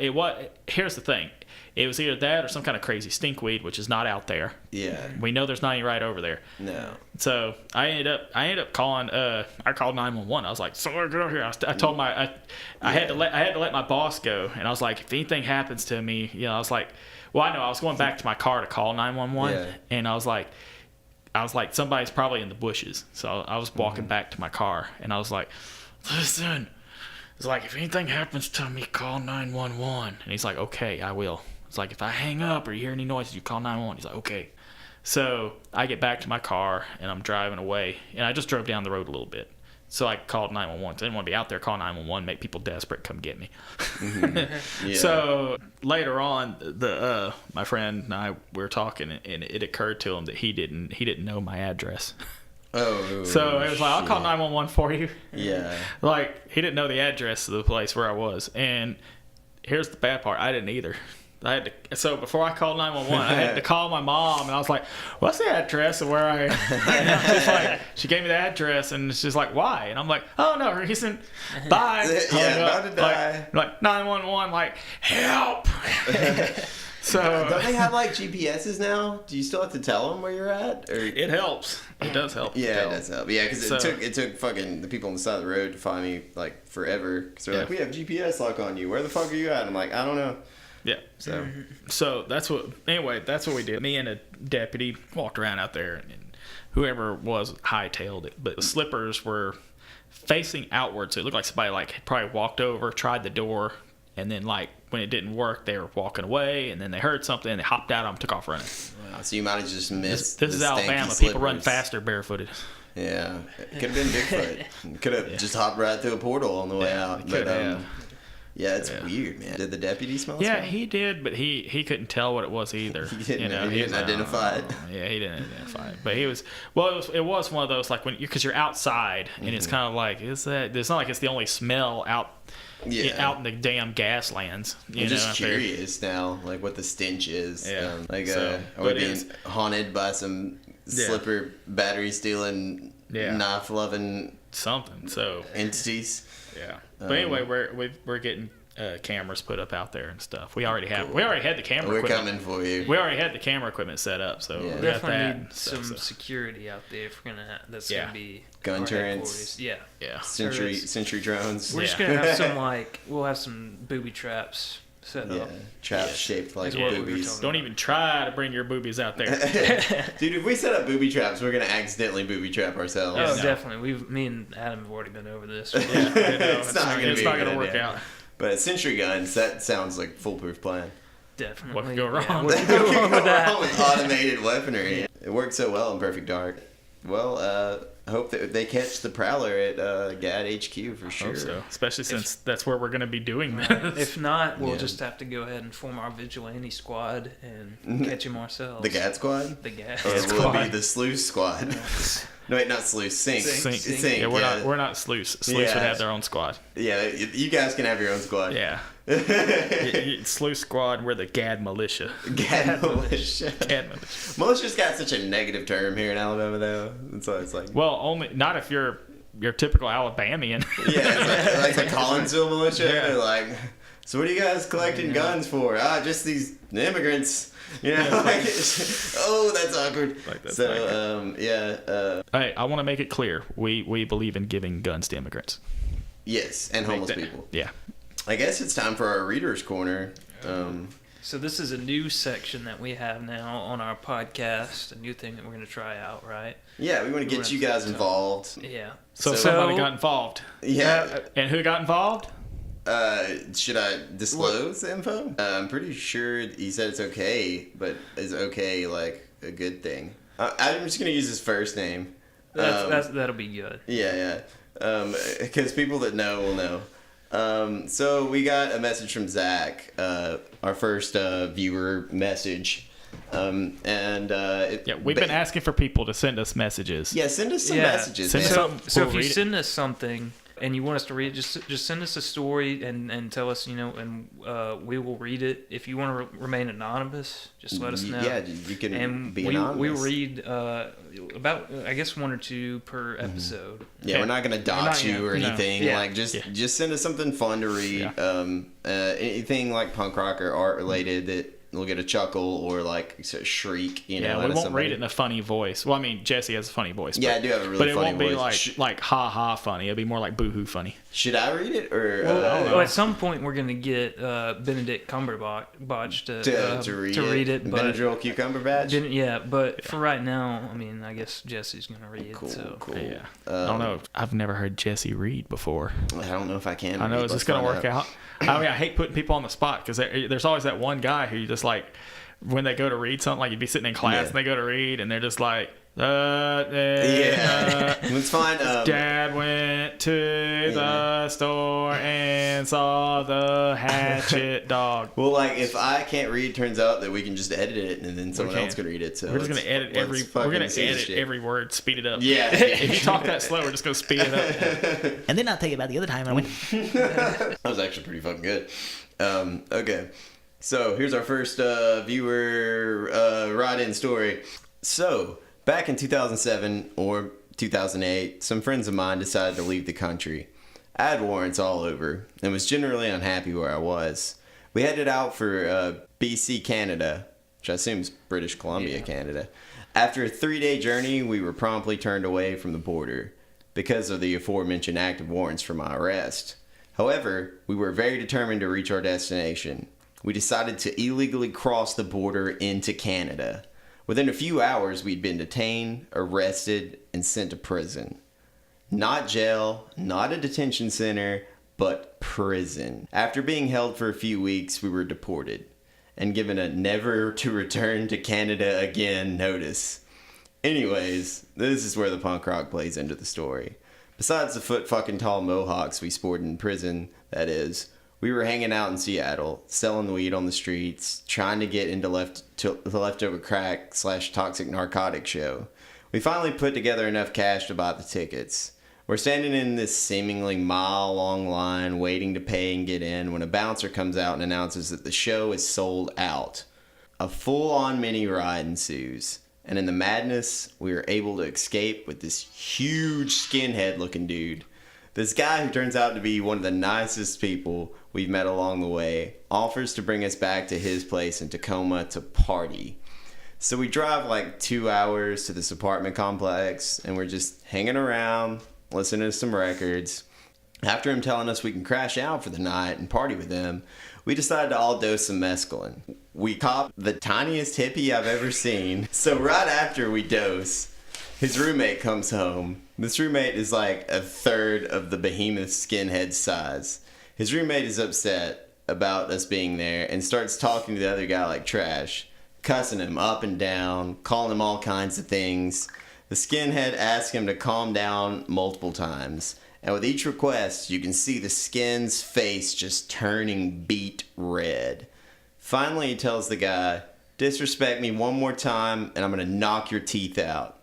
here's the thing. It was either that or some kind of crazy stink weed, which is not out there. Yeah. We know there's not any right over there. No. So I ended up calling. I called 911. I was like, "Sorry, get over here." I told I had to let my boss go, and I was like, if anything happens to me, I was like, well, I know I was going back to my car to call 911, and I was like, somebody's probably in the bushes. So I was walking back to my car, and I was like, listen, it's like, if anything happens to me, call 911. And he's like, okay, I will. It's like, if I hang up or you hear any noises, you call 911. He's like, okay. So I get back to my car, and I'm driving away, and I just drove down the road a little bit. So I called 911. I didn't want to be out there calling 911, make people desperate, come get me. So later on, my friend and I were talking, and it occurred to him that he didn't know my address. Oh. So it was like, I'll call 911 for you. Yeah. Like, he didn't know the address of the place where I was. And here's the bad part, I didn't either. So before I called 911, I had to call my mom, and I was like, what's the address of where I she's like, she gave me the address, and she's like, why? And I'm like, oh, no reason. Bye. Yeah, about to die. Like 911, like, help. So don't they have like GPSs now? Do you still have to tell them where you're at? Or it helps. It does help. yeah, it does help. Yeah, because So- it took fucking the people on the side of the road to find me like forever. Because they're like, we have GPS lock on you. Where the fuck are you at? I'm like, I don't know. Yeah. So that's what we did. Me and a deputy walked around out there, and whoever was hightailed it. But the slippers were facing outward, so it looked like somebody like had probably walked over, tried the door, and then like when it didn't work, they were walking away, and then they heard something, and they hopped out on them, took off running. Wow, so you might have just missed. This is the Alabama. stanky People run slippers. faster barefooted. Yeah, it could have been Bigfoot. Could have just hopped right through a portal on the way out. But yeah, it's weird, man. Did the deputy smell? Yeah, he did, but he couldn't tell what it was either. He didn't, you know, he didn't identify it. Yeah, he didn't identify it. But he was it was one of those like when because you're outside and it's kind of like it's not like it's the only smell out in the damn gas lands. I'm just curious now, like what the stench is. Yeah. Are we being haunted by some slipper battery stealing, knife loving something? So entities. Yeah. But anyway, we're getting cameras put up out there and stuff. We already had the camera. We're equipment. coming for you. We already had the camera equipment set up, so we got definitely that. need some security out there if we're gonna. That's Yeah. gonna be Gun our turrets. headquarters. Yeah. Yeah. Sentry drones. We're just gonna have some we'll have some booby traps set up. Traps shaped like Is what we were boobies. talking Don't even try to bring your boobies out there. Dude, if we set up booby traps, we're gonna accidentally booby trap ourselves. Oh, no. definitely. Me and Adam have already been over this. It's not It's not gonna work idea. out. But sentry guns, that sounds like a foolproof plan. Definitely. What could go wrong? Yeah, what could go wrong with that? With automated weaponry. It works so well in Perfect Dark. Well, I hope that they catch the Prowler at GAD HQ for sure. Hope so. Especially since that's where we're going to be doing this. If not, we'll just have to go ahead and form our vigilante squad and catch him ourselves. The GAD squad? The GAD Or squad. will it be the Sleuth squad? No, wait, not Sleuth. Sync. Sync. Yeah, we're not Sleuths. Sleuths would have their own squad. Yeah, you guys can have your own squad. Yeah. Sleuth squad, we're the GAD militia. GAD militia. GAD militia. Militia's got such a negative term here in Alabama, though. And so it's like... Well, only not if you're typical Alabamian. Yeah, it's like Collinsville militia. Yeah. They're like, so what are you guys collecting guns for? Just these immigrants. You know, like, oh, that's awkward. Like that's Hey, I want to make it clear. We believe in giving guns to immigrants. Yes, and homeless people. Yeah. I guess it's time for our Reader's Corner. So this is a new section that we have now on our podcast, a new thing that we're going to try out, right? Yeah, we want to get you guys involved. Yeah. So somebody got involved. Yeah. And who got involved? Should I disclose the info? I'm pretty sure he said it's okay, but is okay like a good thing? I'm just gonna use his first name. That'll be good. Yeah. Because people that know will know. So we got a message from Zach, our first viewer message. We've been asking for people to send us messages. Yeah, send us some messages. Send us something. So We'll if you read it. send us something and you want us to read it, just send us a story and tell us, and we will read it. If you want to remain anonymous, just let us know. Yeah, you can and be anonymous. We read about, I guess, 1 or 2 per episode. Yeah, we're not gonna dox you or No. anything. Yeah. Like just send us something fun to read. Yeah. Anything like punk rock or art related that will get a chuckle or like a shriek. We out of won't somebody. read it in a funny voice. Well, I mean, Jesse has a funny voice. Yeah, I do have a really funny voice. But it won't be like ha ha funny. It'll be more like boo hoo funny. Should I read it or? Well, at some point we're gonna get Benedict Cumberbatch to read it. But Benadryl Cucumber Batch. But for right now, I mean, I guess Jesse's gonna read. Cool. Yeah. I don't know. I've never heard Jesse read before. I don't know if I can. I know. Is this going to work out? I mean, I hate putting people on the spot because there's always that one guy who you just like, when they go to read something, like you'd be sitting in class and they go to read and they're just like, it's fine. Dad went to the store and saw the hatchet dog. Well, like if I can't read, turns out that we can just edit it and then someone else can read it. So we're just gonna edit every word, speed it up. Yeah. If you talk that slow, we're just gonna speed it up. And then I'll tell you about the other time I went. That was actually pretty fucking good. Okay. So here's our first viewer write-in story. So back in 2007 or 2008, some friends of mine decided to leave the country. I had warrants all over and was generally unhappy where I was. We We headed out for BC, Canada, which I assume is British Columbia, Canada. After a 3-day journey, we were promptly turned away from the border because of the aforementioned active warrants for my arrest. However, we were very determined to reach our destination. We decided to illegally cross the border into Canada. Within a few hours, we'd been detained, arrested, and sent to prison. Not jail, not a detention center, but prison. After being held for a few weeks, we were deported and given a never to return to Canada again notice. Anyways, this is where the punk rock plays into the story. Besides the foot fucking tall mohawks we sported in prison, that is, we were hanging out in Seattle, selling weed on the streets, trying to get into the leftover crack / toxic narcotic show. We finally put together enough cash to buy the tickets. We're standing in this seemingly mile-long line waiting to pay and get in when a bouncer comes out and announces that the show is sold out. A full-on mini ride ensues, and in the madness, we are able to escape with this huge skinhead-looking dude. This guy, who turns out to be one of the nicest people we've met along the way, offers to bring us back to his place in Tacoma to party. So we drive like 2 hours to this apartment complex, and we're just hanging around, listening to some records. After him telling us we can crash out for the night and party with him, we decided to all dose some mescaline. We copped the tiniest hippie I've ever seen. So right after we dose, his roommate comes home. This roommate is like a third of the behemoth skinhead size. His roommate is upset about us being there and starts talking to the other guy like trash, cussing him up and down, calling him all kinds of things. The skinhead asks him to calm down multiple times, and with each request, you can see the skin's face just turning beet red. Finally, he tells the guy, "Disrespect me one more time, and I'm gonna knock your teeth out."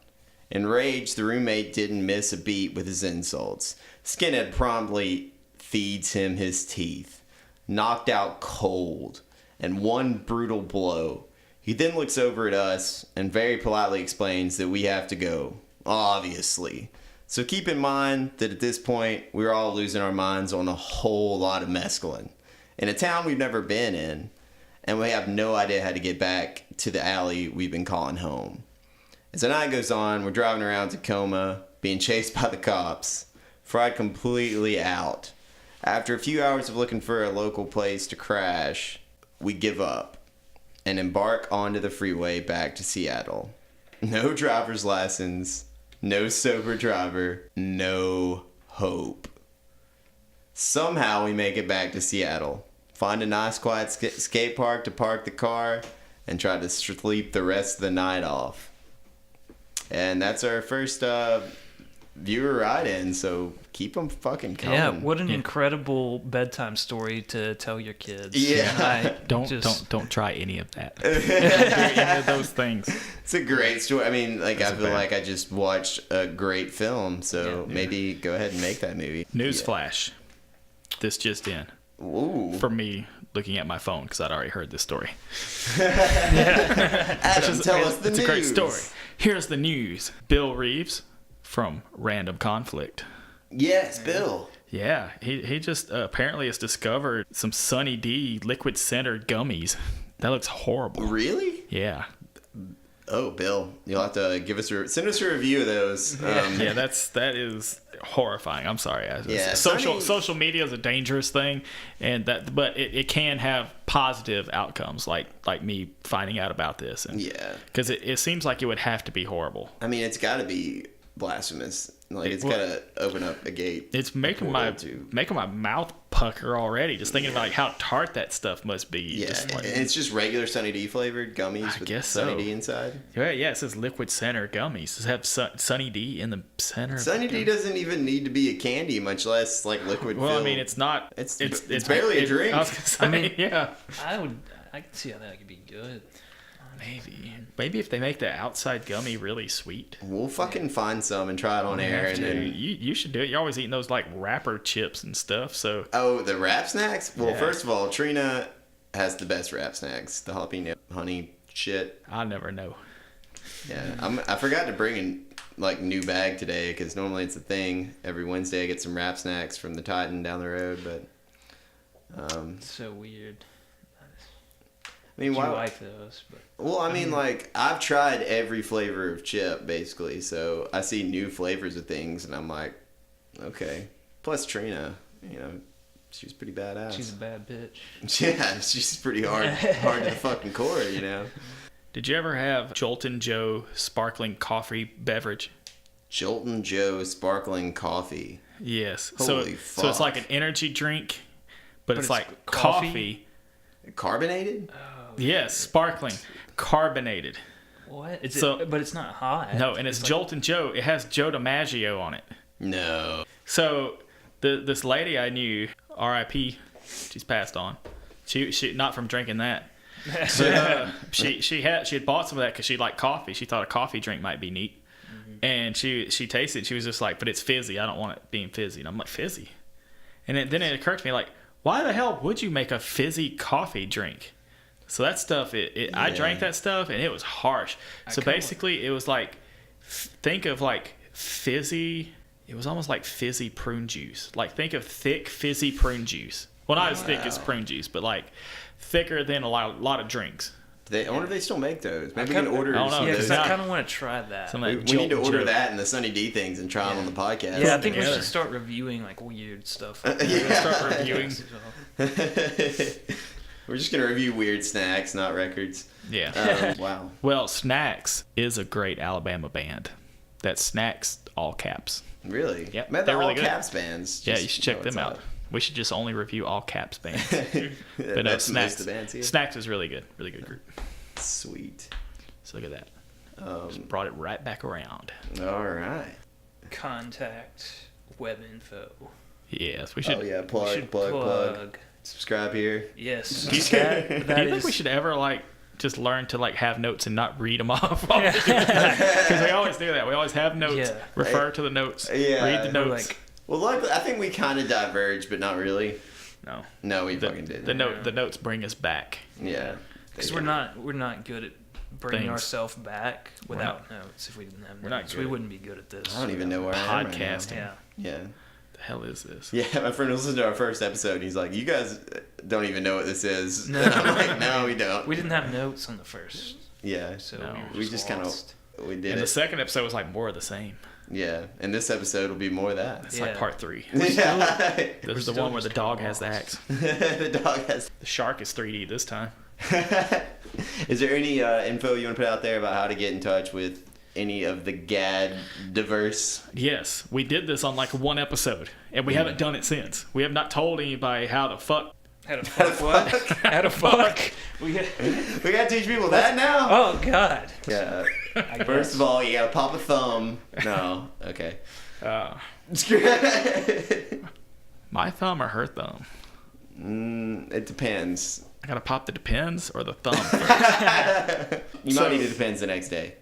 Enraged, the roommate didn't miss a beat with his insults. Skinhead promptly feeds him his teeth, knocked out cold, and one brutal blow. He then looks over at us and very politely explains that we have to go, obviously. So keep in mind that at this point, we're all losing our minds on a whole lot of mescaline in a town we've never been in, and we have no idea how to get back to the alley we've been calling home. As the night goes on, we're driving around Tacoma, being chased by the cops, fried completely out. After a few hours of looking for a local place to crash, we give up and embark onto the freeway back to Seattle. No driver's license, no sober driver, no hope. Somehow we make it back to Seattle, find a nice quiet skate park to park the car, and try to sleep the rest of the night off. And that's our first viewer ride-in, so keep them fucking coming. Yeah, what an incredible bedtime story to tell your kids. Yeah. Don't try any of that. Don't do any of those things. It's a great story. I mean, like, I feel like I just watched a great film, so maybe go ahead and make that movie. Newsflash. This just in. Ooh. For me, looking at my phone, because I'd already heard this story. Adam, tell us the news. It's a great story. Here's the news. Bill Reeves from Random Conflict. Yes, Bill. Yeah, he just apparently has discovered some Sunny D liquid center gummies. That looks horrible. Really? Yeah. Oh, Bill, you'll have to send us a review of those. Yeah, that is horrifying. I'm sorry. Social media is a dangerous thing, but it can have positive outcomes, like me finding out about this. Because it seems like it would have to be horrible. I mean, it's got to be blasphemous. Like, it's got to open up a gate. It's making my mouth pucker already, just thinking about like how tart that stuff must be. Yeah, and it's just regular Sunny D flavored gummies with Sunny D inside. Yeah, it says liquid center gummies. Does it have Sunny D in the center? Sunny D doesn't even need to be a candy, much less like liquid. Well, I mean, it's not. It's barely a drink. I mean, yeah. I can see how that could be good. Maybe if they make the outside gummy really sweet. We'll fucking find some and try it on air. And then you should do it. You're always eating those like wrapper chips and stuff. So the wrap snacks? Well, first of all, Trina has the best wrap snacks. The jalapeno honey shit. I never know. Yeah, I forgot to bring in like new bag today because normally it's a thing. Every Wednesday I get some wrap snacks from the Titan down the road, but so weird. I mean, Do why? you like those? But Well, I mean, like, I've tried every flavor of chip, basically. So I see new flavors of things, and I'm like, okay. Plus, Trina, you know, she's pretty badass. she's a bad bitch. Yeah, she's pretty hard to the fucking core, you know. Did you ever have Joltin' Joe sparkling coffee beverage? Joltin' Joe sparkling coffee. Yes. Holy So it's fuck. like an energy drink, but it's like coffee? coffee. Carbonated? Yes, sparkling, carbonated. What? But it's not hot. No, and it's Joltin' Joe. It has Joe DiMaggio on it. No. So this lady I knew, R.I.P. She's passed on. She not from drinking that. So, she had bought some of that because she liked coffee. She thought a coffee drink might be neat, and she tasted it. She was just like, but it's fizzy. I don't want it being fizzy. And I'm like, fizzy. And then it occurred to me, like, why the hell would you make a fizzy coffee drink? So that stuff, I drank that stuff and it was harsh. So basically, it was like, think of like fizzy. It was almost like fizzy prune juice. Like think of thick fizzy prune juice. Well, not as thick as prune juice, but like thicker than a lot of drinks. I wonder if they still make those. Maybe we can order I don't know. some Yeah, of because those. I kind of want to try that. We need to order that and the Sunny D things and try them on the podcast. Yeah, I think we together. should start reviewing like weird stuff. Start reviewing. We're just going to review weird snacks, not records. Yeah. Wow. Well, Snacks is a great Alabama band. That's Snacks, all caps. Really? Yep, Man, they're all really good. caps bands. Yeah, Just you should check know them what's out. up. We should just only review all caps bands. But no, That's Snacks. most of the bands here. Snacks is really good. Really good group. Sweet. So look at that. Just brought it right back around. All right. Contact web info. Yes, we should. Oh, yeah. We Plug, should plug. Subscribe here. Yes. Do you think we should ever like just learn to like have notes and not read them off? Because we always do that. We always have notes. Yeah. Refer to the notes. Yeah. Read the notes. Like, Well, luckily, I think we kind of diverged, but not really. No. No, we fucking didn't. The notes bring us back. Yeah. because we're not good at bringing Things. ourselves back without notes. If we didn't have We're not notes, good we at- wouldn't be good at this. I don't even know where I am right now. Podcasting. Yeah. Yeah. The hell is this? Yeah, my friend was listening to our first episode, and he's like, you guys don't even know what this is. No. And I'm like, no, we don't. We didn't have notes on the first, Yeah. so No. We just kind of, lost. we did And the it. second episode was like more of the same. Yeah. And this episode will be more of that. It's like Yeah. part 3. Yeah. This is the still one where the just dog kinda has the lost. axe. The dog has. The shark is 3D this time. Is there any info you want to put out there about how to get in touch with any of the GAD-diverse? Yes, we did this on like one episode, and we haven't done it since. We have not told anybody how the fuck. How to fuck what? How to fuck? We gotta teach people that now. Oh God. Yeah. I First guess. of all, you gotta pop a thumb. No. Okay. My thumb or her thumb? It depends. I gotta pop the depends or the thumb. You might need it depends the next day.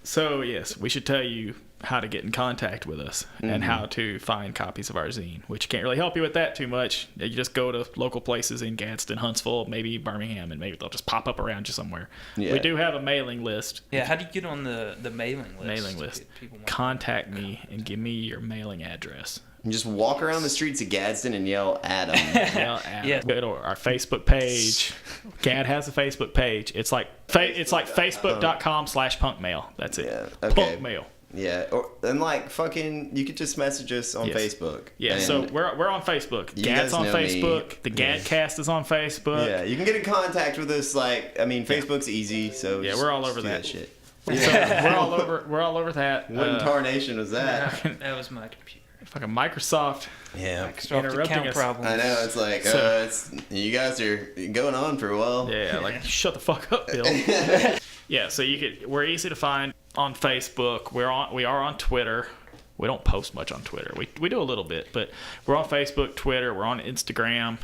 So yes, we should tell you how to get in contact with us and how to find copies of our zine, which can't really help you with that too much. You just go to local places in Gadsden, Huntsville, maybe Birmingham, and maybe they'll just pop up around you somewhere. Yeah. We do have a mailing list. Yeah. How do you get on the mailing list? Mailing to list. get people more- Contact me and give me your mailing address. You just walk around the streets of Gadsden and yell at them. Yeah. Go to our Facebook page. Gad has a Facebook page. It's like facebook.com/punkmail. That's it. Yeah, okay. Punk mail. Yeah, and like fucking, you could just message us on Yes. Facebook. Yeah, And so we're on Facebook. You Gad's guys on know me. Facebook. The Gadcast is on Facebook. yeah, you can get in contact with us. Like, I mean, Facebook's easy, so Yeah, just- we're all just over do that. shit. So we're all over that. What in tarnation was that? That was my computer. Fucking Microsoft. Yeah, Microsoft Interrupting account us. problems. I know. It's like So- you guys are going on for a while. Yeah, like shut the fuck up, Bill. Yeah, so we're easy to find on Facebook. We are on Twitter. We don't post much on Twitter. We do a little bit, but we're on Facebook, Twitter, we're on Instagram.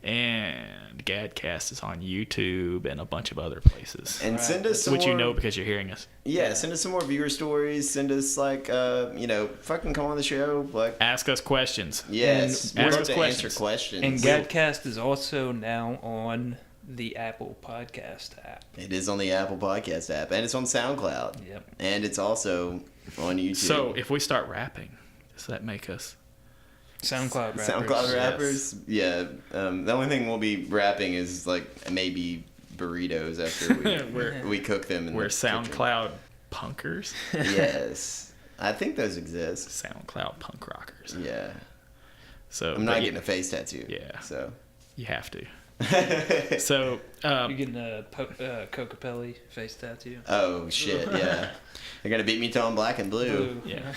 And Gadcast is on YouTube and a bunch of other places. And send us some Which more, you know because you're hearing us. Yeah, send us some more viewer stories. Send us like fucking come on the show. Like, Ask us questions. yes, And we'd ask love us to questions. answer questions. And Gadcast is also now on the Apple Podcast app. It is on the Apple Podcast app, and it's on SoundCloud. Yep. And it's also on YouTube. So if we start rapping, does that make us SoundCloud rappers. SoundCloud rappers. Yeah. The only thing we'll be rapping is like maybe burritos after we cook them. We're SoundCloud punkers. Yes, I think those exist. SoundCloud punk rockers. Yeah. So I'm not getting a face tattoo. Yeah. So you have to. So you're getting a Coca-Pelli face tattoo. Oh shit! Yeah. They're gonna beat me till I'm black and blue. Yeah.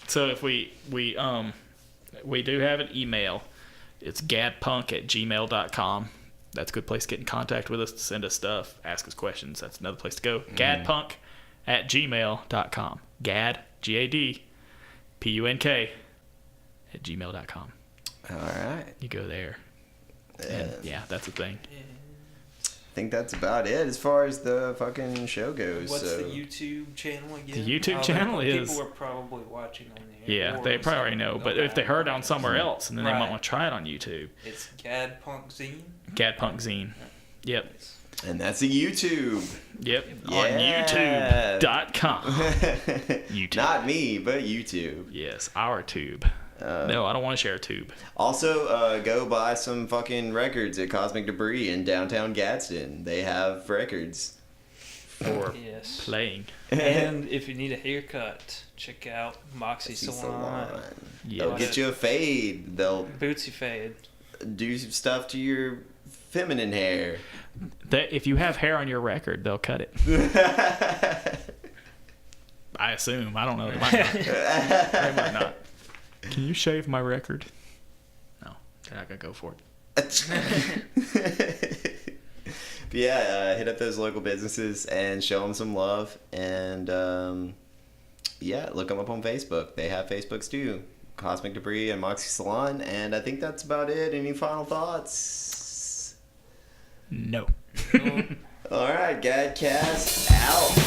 So if we do have an email. It's gad-punk@gmail.com. That's a good place to get in contact with us, to send us stuff, ask us questions. That's another place to go. gad-punk@gmail.com. Gad, G-A-D, P-U-N-K @gmail.com. All right. You go there. And yeah, that's the thing. I think that's about it as far as the fucking show goes. What's the YouTube channel again? The YouTube channel is... People are probably watching on there. Yeah, they probably already know. But if they heard it on somewhere else, and then they might want to try it on YouTube. It's gad-punk zine? Gad-punk zine. Yep. And that's a YouTube. Yep. Yeah. On YouTube.com. YouTube. Not me, but YouTube. Yes, our tube. No, I don't want to share a tube. Also, go buy some fucking records at Cosmic Debris in downtown Gadsden. They have records for playing. And if you need a haircut, check out Moxie Salon. Yeah. They'll get you a fade. They'll Bootsy fade. Do some stuff to your feminine hair. If you have hair on your record, they'll cut it. I assume. I don't know. They might not. Can you shave my record? No, they're not gonna go for it. But yeah, hit up those local businesses and show them some love. And yeah, look them up on Facebook. They have Facebooks too. Cosmic Debris and Moxie Salon. And I think that's about it. Any final thoughts? No. All right, Gadcast out.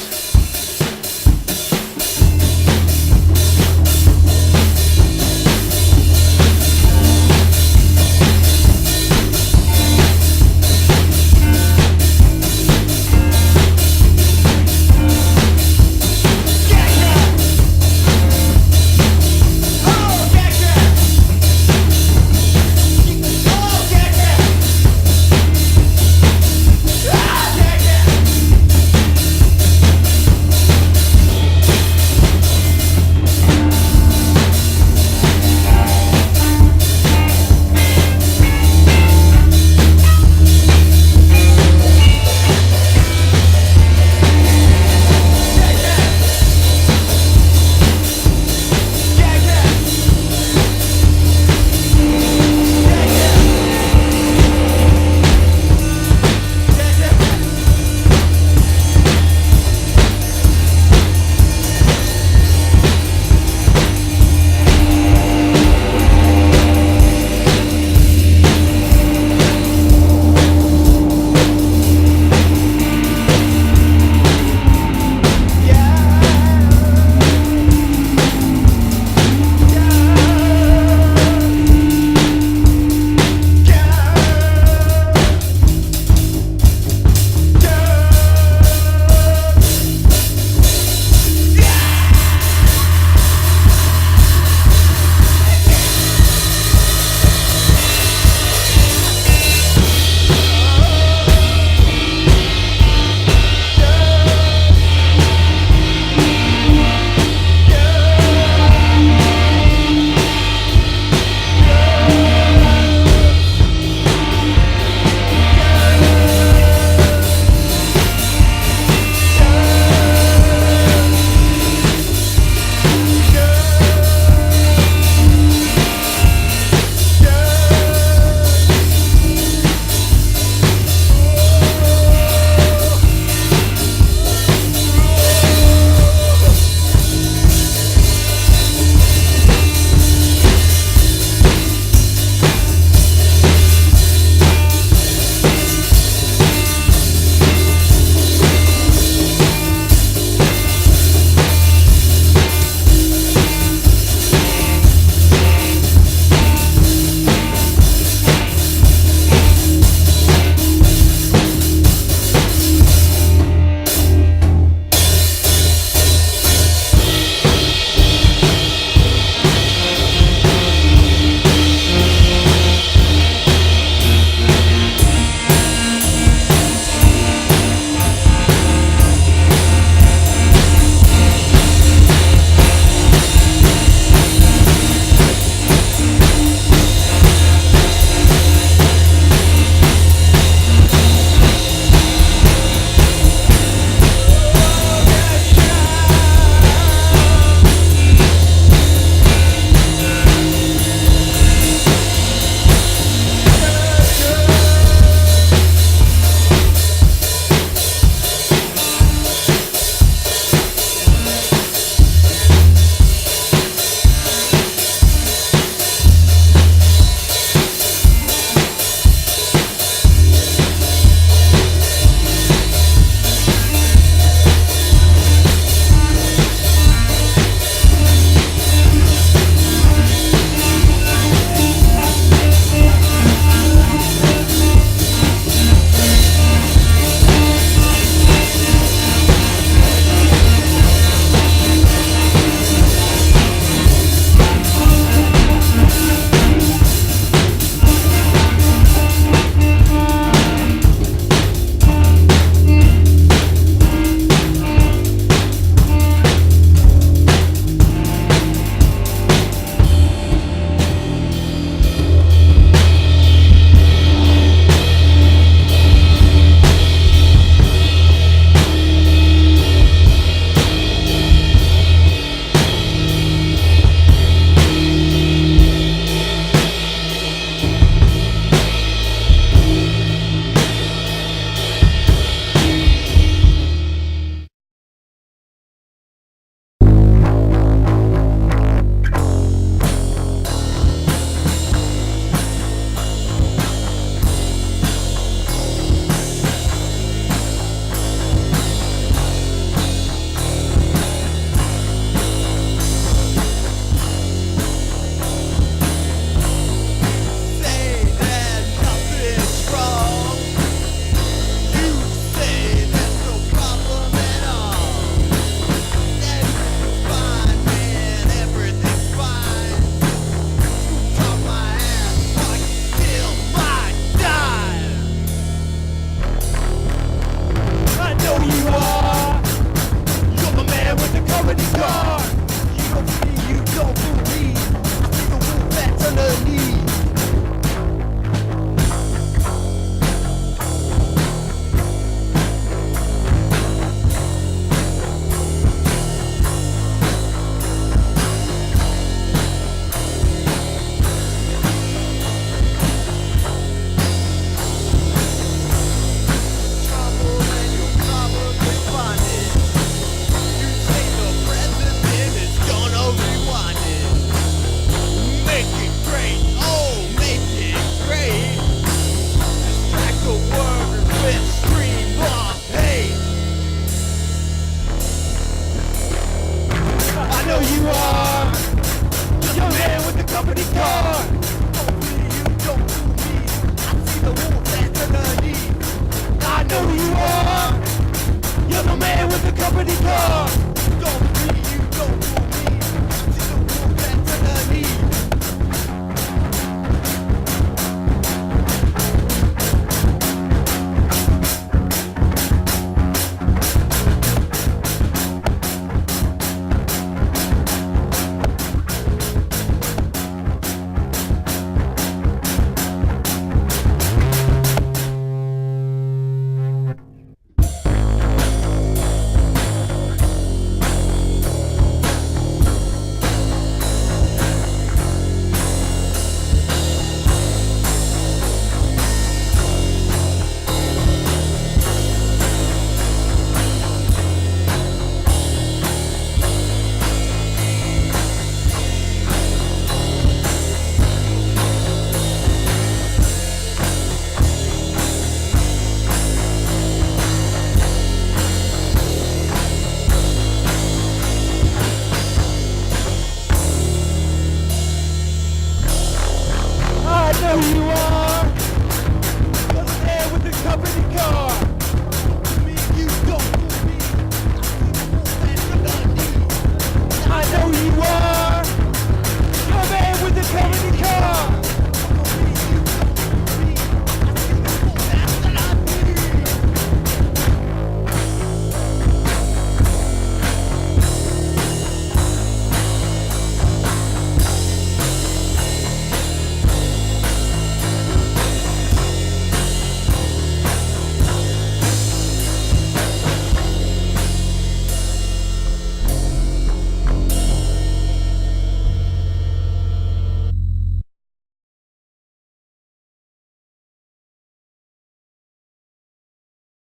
Gad-punk!